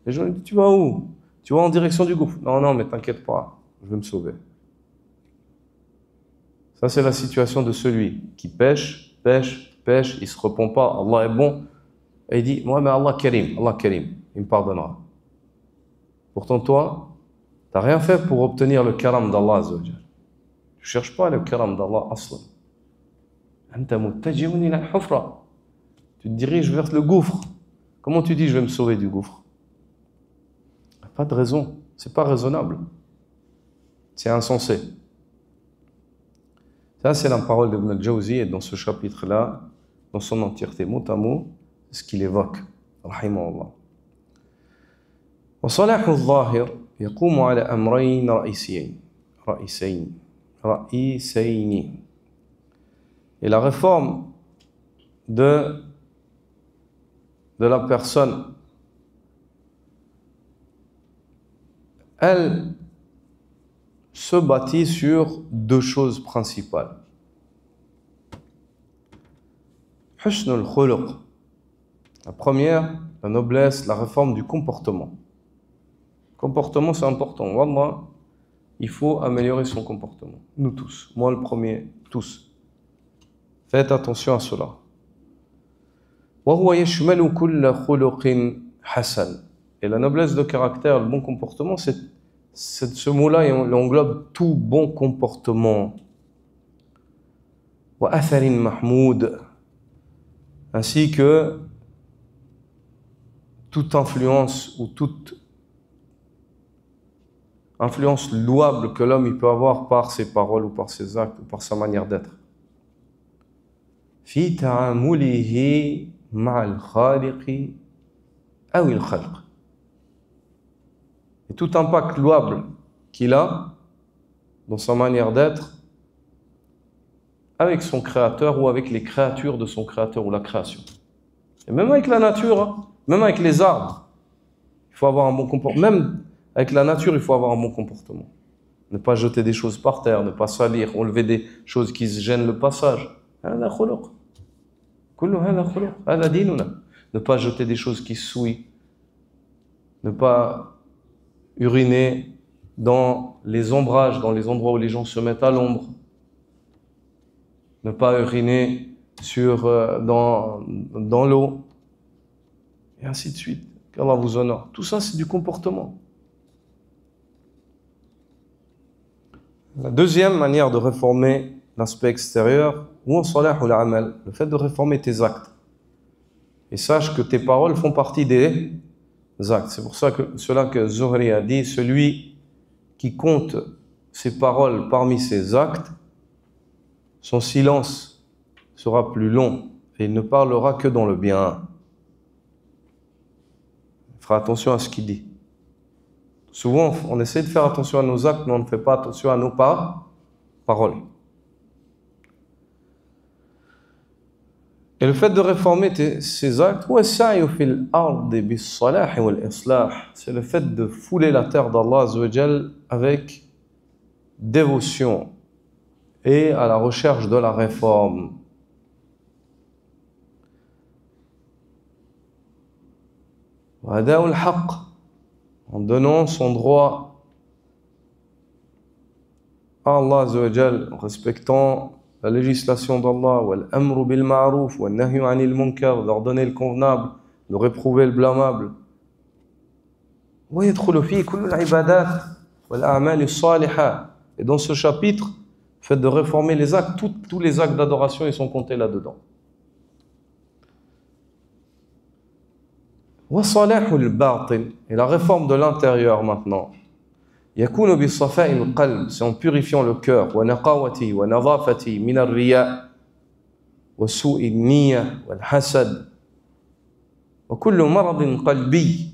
Et je lui dis, tu vas où? Tu vas en direction du gouffre? Non, non, mais t'inquiète pas, je vais me sauver. Ça, c'est la situation de celui qui pêche, pêche, pêche, il ne se repent pas, Allah est bon. Et il dit, moi, mais Allah Karim, il me pardonnera. Pourtant, toi, tu n'as rien fait pour obtenir le karam d'Allah. Tu ne cherches pas le karam d'Allah aslan. Tu te diriges vers le gouffre. Comment tu dis je vais me sauver du gouffre? Pas de raison, c'est pas raisonnable. C'est insensé. Ça, c'est la parole d'Ibn al-Jawzi, et dans ce chapitre-là, dans son entièreté, mot à mot, ce qu'il évoque. Rahimahullah. وصلاح الظاهر يقوم على أمرين رئيسين. Et la réforme de la personne, elle se bâtit sur deux choses principales. Husn al-khuluq. La première, la noblesse, la réforme du comportement. Comportement, c'est important. Wallah, il faut améliorer son comportement. Nous tous. Moi, le premier, tous. Faites attention à cela. Et la noblesse de caractère, le bon comportement, ce mot-là, il englobe tout bon comportement. Ainsi que toute influence ou toute influence louable que l'homme peut avoir par ses paroles ou par ses actes ou par sa manière d'être. في تعامله مع الخالق أو الخلق. Et tout impact louable qu'il a dans sa manière d'être avec son créateur ou avec les créatures de son créateur ou la création. Et même avec la nature, hein, même avec les arbres, il faut avoir un bon comportement. Même avec la nature, il faut avoir un bon comportement. Ne pas jeter des choses par terre, ne pas salir, enlever des choses qui gênent le passage. Ne pas jeter des choses qui souillent. Ne pas uriner dans les ombrages, dans les endroits où les gens se mettent à l'ombre. Ne pas uriner dans l'eau. Et ainsi de suite. Qu'Allah vous honore. Tout ça, c'est du comportement. La deuxième manière de réformer l'aspect extérieur, le fait de réformer tes actes. Et sache que tes paroles font partie des actes. C'est pour cela que Zuhri a dit, celui qui compte ses paroles parmi ses actes, son silence sera plus long et il ne parlera que dans le bien. Il fera attention à ce qu'il dit. Souvent, on essaie de faire attention à nos actes, mais on ne fait pas attention à nos paroles. Et le fait de réformer ces actes, c'est le fait de fouler la terre d'Allah Azza wa Jal avec dévotion et à la recherche de la réforme. En donnant son droit à Allah Azza wa Jal, en respectant la législation d'Allah, wal-amru bil ma'ruf, wal-nahyu anil munkar, d'ordonner le convenable, de réprouver le blâmable. Et dans ce chapitre, le fait de réformer les actes, tous les actes d'adoration, ils sont comptés là-dedans. Et la réforme de l'intérieur maintenant. C'est en purifiant le cœur. وسوء النية والحسد وكل مرض قلبي.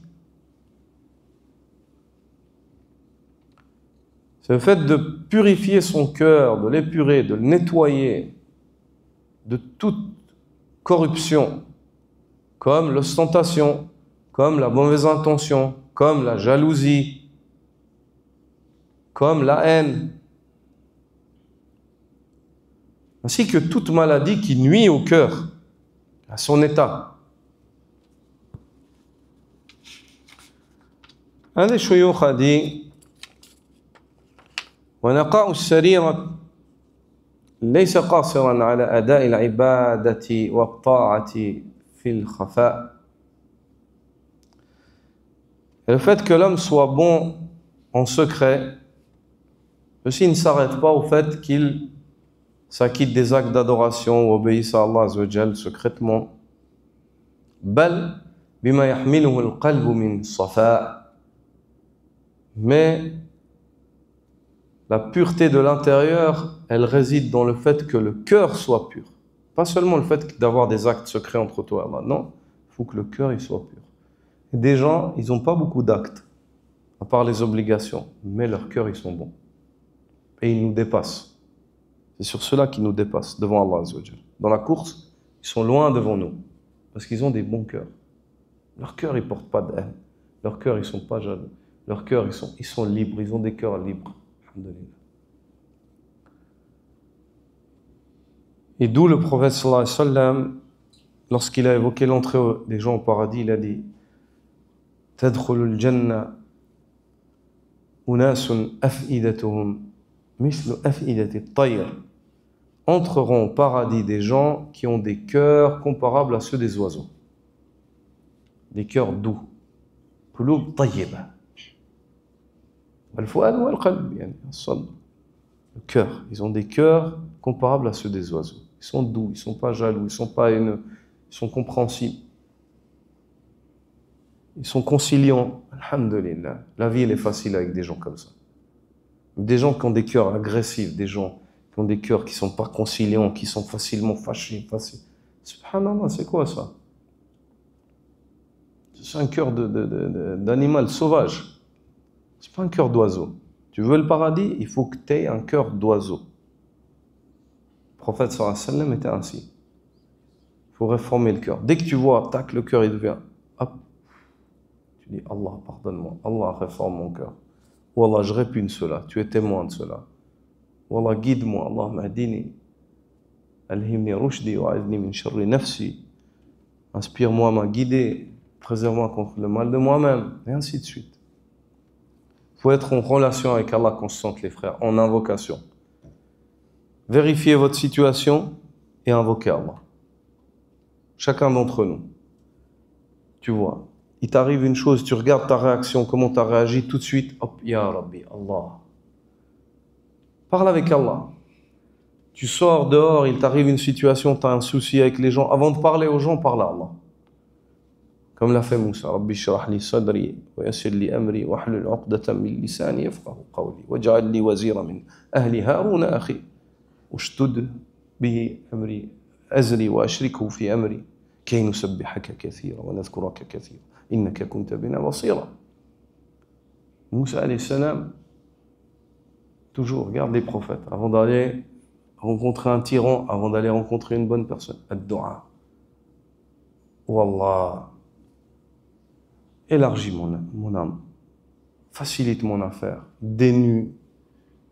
C'est le fait de purifier son cœur, de l'épurer, de le nettoyer de toute corruption, comme l'ostentation, comme la mauvaise intention, comme la jalousie, comme la haine, ainsi que toute maladie qui nuit au cœur, à son état. Un des shuyukh a dit ونقاء السريرة ليس قاصرا على أداء العبادة والطاعة في الخفاء. Et le fait que l'homme soit bon en secret aussi ne s'arrête pas au fait qu'il s'acquitte des actes d'adoration ou obéisse à Allah Azza wa Jal secrètement. بل بما يحمله القلب من صفاء. Mais la pureté de l'intérieur, elle réside dans le fait que le cœur soit pur. Pas seulement le fait d'avoir des actes secrets entre toi et Allah. Non, il faut que le cœur il soit pur. Et des gens, ils n'ont pas beaucoup d'actes, à part les obligations, mais leur cœur, ils sont bons. Et ils nous dépassent. C'est sur cela qu'ils nous dépassent devant Allah Azza wa Jal. Dans la course, ils sont loin devant nous, parce qu'ils ont des bons cœurs. Leur cœur, ils ne portent pas de haine. Leur cœur, ils ne sont pas jaloux. Leur cœur, ils sont libres. Ils ont des cœurs libres. Et d'où le prophète sallallahu alayhi wa sallam, lorsqu'il a évoqué l'entrée des gens au paradis, il a dit Tadkhulul Jannah unasun af'idatuhum mislu af'idati at-tayr. Entreront au paradis des gens qui ont des cœurs comparables à ceux des oiseaux. Des cœurs doux. Qulub tayyiba. Le cœur, ils ont des cœurs comparables à ceux des oiseaux. Ils sont doux, ils ne sont pas jaloux, ils sont compréhensibles. Ils sont conciliants. Alhamdulillah. La vie, elle est facile avec des gens comme ça. Des gens qui ont des cœurs agressifs, des gens qui ont des cœurs qui ne sont pas conciliants, qui sont facilement fâchés. Subhanallah, c'est quoi ça? C'est un cœur d'animal sauvage. C'est pas un cœur d'oiseau. Tu veux le paradis, il faut que tu aies un cœur d'oiseau. Le prophète sallallahu alayhi wa sallam était ainsi. Il faut réformer le cœur. Dès que tu vois, tac, le cœur il devient, hop, tu dis Allah, pardonne-moi, Allah réforme mon cœur. Ou Allah, je répugne cela, tu es témoin de cela. Ou Allah, guide-moi, Allah ma'dini. Alhimni rushdi wa aidni min sharri nafsi. Inspire-moi, m'a guidé, préserve-moi contre le mal de moi-même, et ainsi de suite. Il faut être en relation avec Allah constante, les frères, en invocation. Vérifiez votre situation et invoquez Allah. Chacun d'entre nous. Tu vois, il t'arrive une chose, tu regardes ta réaction, comment tu as réagi, tout de suite, hop, Ya Rabbi, Allah. Parle avec Allah. Tu sors dehors, il t'arrive une situation, tu as un souci avec les gens. Avant de parler aux gens, parle à Allah. Comme l'a fait Moussa, Rabbi shrah li sadri wa yassir li amri wa hlul 'uqdatan min lisani yafqahu qawli waj'al li wazira min ahli Harun akhi ushdud bihi amri azri wa ashrikhu fi amri kay nusabbihaka kathira wa nadhkuraka kathira innaka kunta bina basira. Moussa alayhi salam, toujours regarde les prophètes avant d'aller rencontrer un tyran, avant d'aller rencontrer une bonne personne, ad-du'a. Wallah, élargis mon âme, facilite mon affaire, dénoue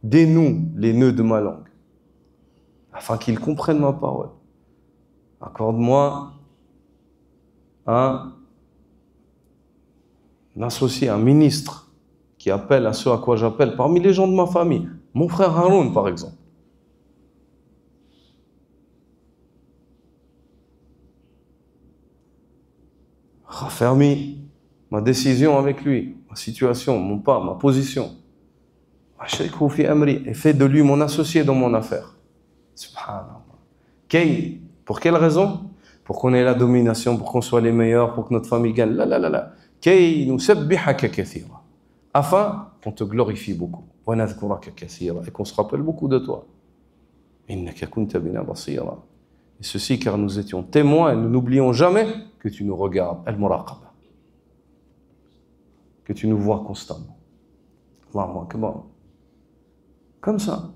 les nœuds de ma langue, afin qu'ils comprennent ma parole. Accorde-moi un associé, un ministre, qui appelle à ce à quoi j'appelle, parmi les gens de ma famille, mon frère Haroun par exemple. Raffermis ma décision avec lui, ma situation, mon pas, ma position. Et fais de lui mon associé dans mon affaire. Subhanallah. Pour quelle raison? Pour qu'on ait la domination, pour qu'on soit les meilleurs, pour que notre famille gagne. La. Afin qu'on te glorifie beaucoup. Et qu'on se rappelle beaucoup de toi. Et ceci car nous étions témoins et nous n'oublions jamais que tu nous regardes, al-muraqaba, que tu nous vois constamment. Allahu Akbar. Comme ça.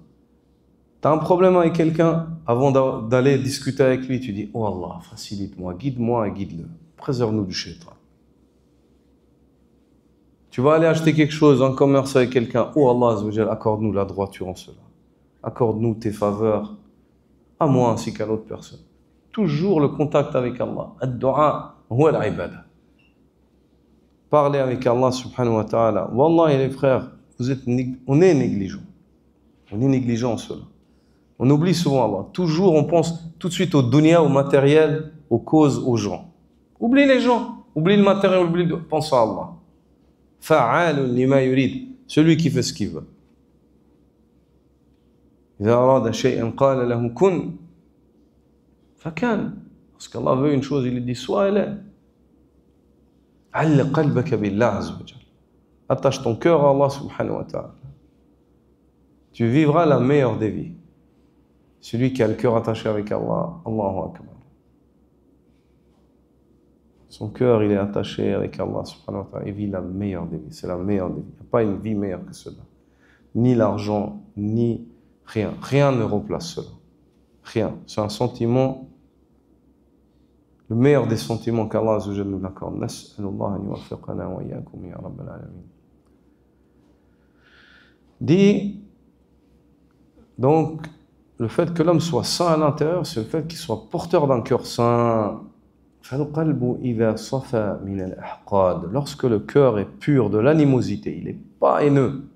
Tu as un problème avec quelqu'un, avant d'aller discuter avec lui, tu dis « Oh Allah, facilite-moi, guide-moi et guide-le. Préserve-nous du shaitan. » Tu vas aller acheter quelque chose en commerce avec quelqu'un. « Oh Allah, Azzawajal, accorde-nous la droiture en cela. Accorde-nous tes faveurs, à moi ainsi qu'à l'autre personne. » Toujours le contact avec Allah. Ad-du'a huwa al-ibada. Parler avec Allah subhanahu wa ta'ala. Wallah, les frères, on est négligents. On est négligents en cela. On oublie souvent Allah. Toujours, on pense tout de suite au dunya, au matériel, aux causes, aux gens. Oublie les gens. Oublie le matériel, pense à Allah. Fa'alun lima yurid. Celui qui fait ce qu'il veut. إذا أراد شيئا قال له كن فكان. Parce qu'Allah veut une chose, il dit soit elle est. علق قلبك بالله عز وجل. Attache ton cœur à Allah subhanahu wa ta'ala. Tu vivras la meilleure des vies. Celui qui a le cœur attaché avec Allah, Allahu Akbar. Son cœur, il est attaché avec Allah subhanahu wa ta'ala. Il vit la meilleure des vies. C'est la meilleure des vies. Il n'y a pas une vie meilleure que cela. Ni l'argent, ni rien. Rien ne remplace cela. Rien. C'est un sentiment, le meilleur des sentiments qu'Allah Azza wa Jalla nous accorde. Nas'alullah an yuwaffiqana wa iyyakum ya rabbal alamin. Dit, donc, le fait que l'homme soit sain à l'intérieur, c'est le fait qu'il soit porteur d'un cœur sain. Lorsque le cœur est pur de l'animosité, il n'est pas haineux,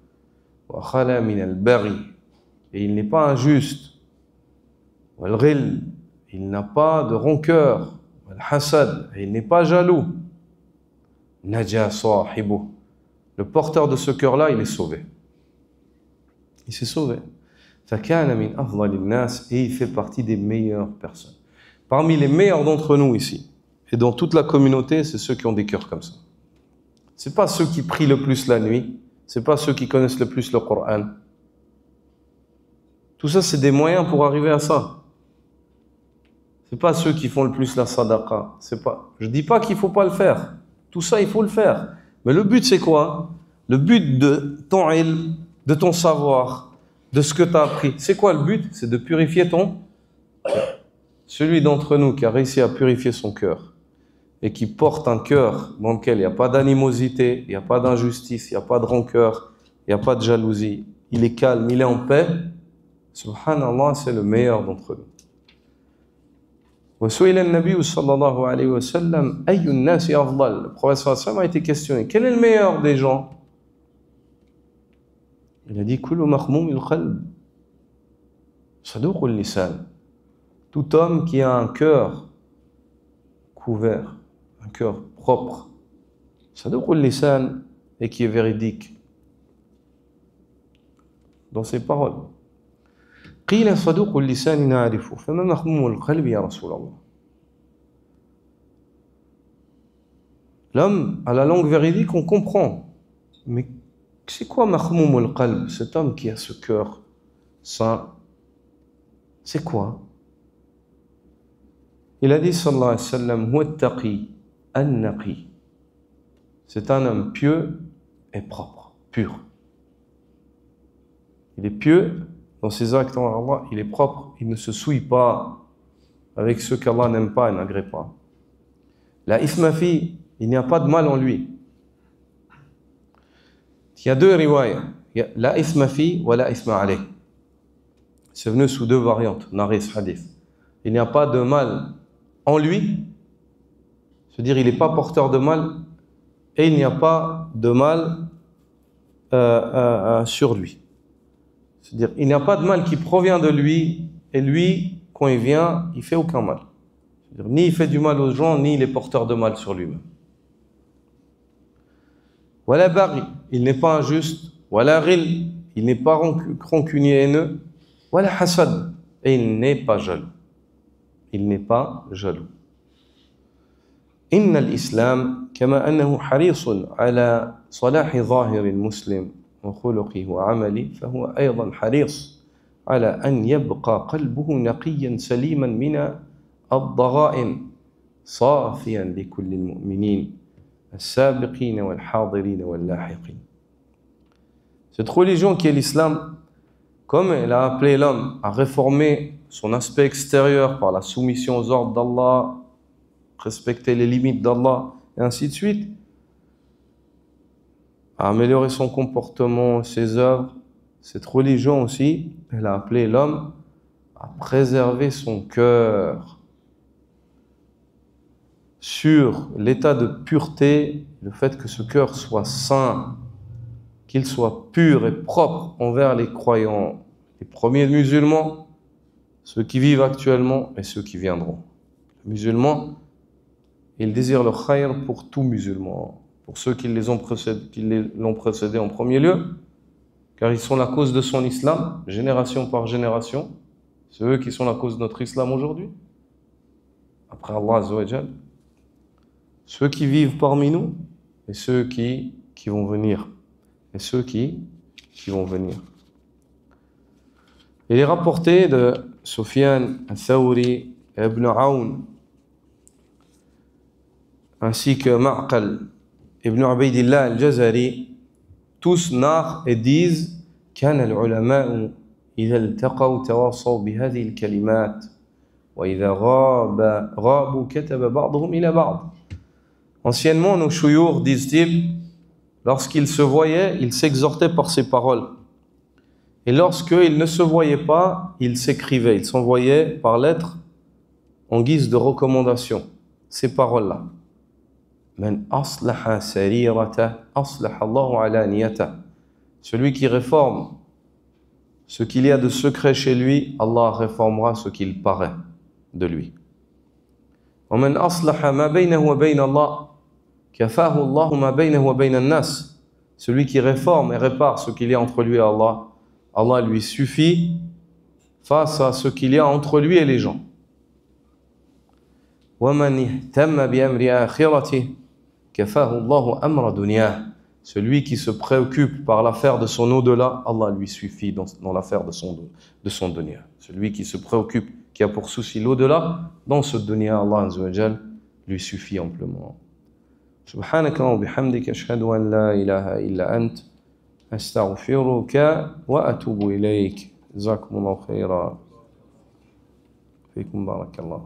et il n'est pas injuste, il n'a pas de rancœur, et il n'est pas jaloux, le porteur de ce cœur-là, il est sauvé. Il s'est sauvé. Et il fait partie des meilleures personnes. Parmi les meilleurs d'entre nous ici, et dans toute la communauté, c'est ceux qui ont des cœurs comme ça. Ce n'est pas ceux qui prient le plus la nuit, ce n'est pas ceux qui connaissent le plus le Coran. Tout ça, c'est des moyens pour arriver à ça. Ce n'est pas ceux qui font le plus la sadaqa. Je ne dis pas qu'il ne faut pas le faire. Tout ça, il faut le faire. Mais le but, c'est quoi? Le but de ton ilm, de ton savoir, de ce que tu as appris. C'est quoi le but? C'est de purifier ton cœur. Celui d'entre nous qui a réussi à purifier son cœur et qui porte un cœur dans lequel il n'y a pas d'animosité, il n'y a pas d'injustice, il n'y a pas de rancœur, il n'y a pas de jalousie, il est calme, il est en paix, subhanallah, c'est le meilleur d'entre nous. Le prophète sallallahu a été questionné, quel est le meilleur des gens? Il a dit kullu makhmoumil qalb saduqul lisan. Tout homme qui a un cœur couvert, un cœur propre, saduqul lisan, et qui est véridique dans ses paroles. Qila saduqul lisan na'rifu fama makhmoumul qalb ya Rasulallah. L'homme à la langue véridique, on comprend, mais c'est quoi makhmoumul qalb, cet homme qui a ce cœur saint? C'est quoi? Il a dit sallallahu alayhi wa sallam huwa at-taqi an-naqi. C'est un homme pieux et propre, pur. Il est pieux dans ses actes envers Allah, il est propre, il ne se souille pas avec ceux qu'Allah n'aime pas et n'agrée pas. La ithma fi, il n'y a pas de mal en lui. Il y a deux riwayas, la ithma fi wa la ithma alayh. C'est venu sous deux variantes, narré ce hadith. Il n'y a pas de mal en lui, c'est-à-dire il n'est pas porteur de mal, et il n'y a pas de mal sur lui. C'est-à-dire il n'y a pas de mal qui provient de lui, et lui, quand il vient, il ne fait aucun mal. C'est-à-dire, ni il fait du mal aux gens, ni il est porteur de mal sur lui-même. Wala baghi, il n'est pas injuste. Wala ghil, il n'est pas rancunier et haineux. Wala hasad, et il n'est pas jaloux. Il n'est pas jaloux. Inna al-Islam, kama annahu harisun ala salahi zahir al-muslim wa khuluqihi wa amali, fahuwa aydan haris ala an yabqa qalbuhu naqiyan saliman min الضغائن صافيا لكل المؤمنين السابقين والحاضرين واللاحقين. Cette religion qui est l'islam, comme elle a appelé l'homme à réformer son aspect extérieur par la soumission aux ordres d'Allah, respecter les limites d'Allah, et ainsi de suite, à améliorer son comportement, ses œuvres, cette religion aussi, elle a appelé l'homme à préserver son cœur sur l'état de pureté, le fait que ce cœur soit saint, qu'il soit pur et propre envers les croyants, les premiers musulmans, ceux qui vivent actuellement et ceux qui viendront. Les musulmans, ils désirent le khayr pour tout musulman, pour ceux qui l'ont précédé en premier lieu, car ils sont la cause de son islam, génération par génération. C'est eux qui sont la cause de notre islam aujourd'hui, après Allah Azza wa Jal. Ceux qui vivent parmi nous et ceux qui vont venir. Et ceux qui vont venir. Il est rapporté de Sufyan al-Thawri et Ibn Aoun, ainsi que Ma'qal, Ibn Ubaydillah al-Jazari, tous narrent et disent كان العلماء إذا التقوا تواصوا بهذه الكلمات وإذا غابوا كتب بعضهم إلى بعض. Anciennement, nos chouyours, disent-ils, lorsqu'ils se voyaient, ils s'exhortaient par ces paroles. Et lorsqu'ils ne se voyaient pas, ils s'écrivaient, ils s'envoyaient par lettres en guise de recommandation. Ces paroles-là. Man aslaha sarirata, aslaha Allahu alaniyata. Celui qui réforme ce qu'il y a de secret chez lui, Allah réformera ce qu'il paraît de lui. Wa man aslaha ma baynahu wa bayna Allah, kafahu Allahu ma baynahu wa bayna an-nas. Celui qui réforme et répare ce qu'il y a entre lui et Allah, Allah lui suffit face à ce qu'il y a entre lui et les gens. Wa man ihtamma bi amri akhiratihi, kafahu Allahu amra dunyah. Celui qui se préoccupe par l'affaire de son au-delà, Allah lui suffit dans l'affaire de son dunya. Celui qui se préoccupe, qui a pour souci l'au-delà, dans ce dunya, Allah Azza wa Jal lui suffit amplement. سبحانك وبحمدك أشهد أن لا إله إلا أنت أستغفرك وأتوب إليك. جزاكم الله خيرا. فيكم بارك الله.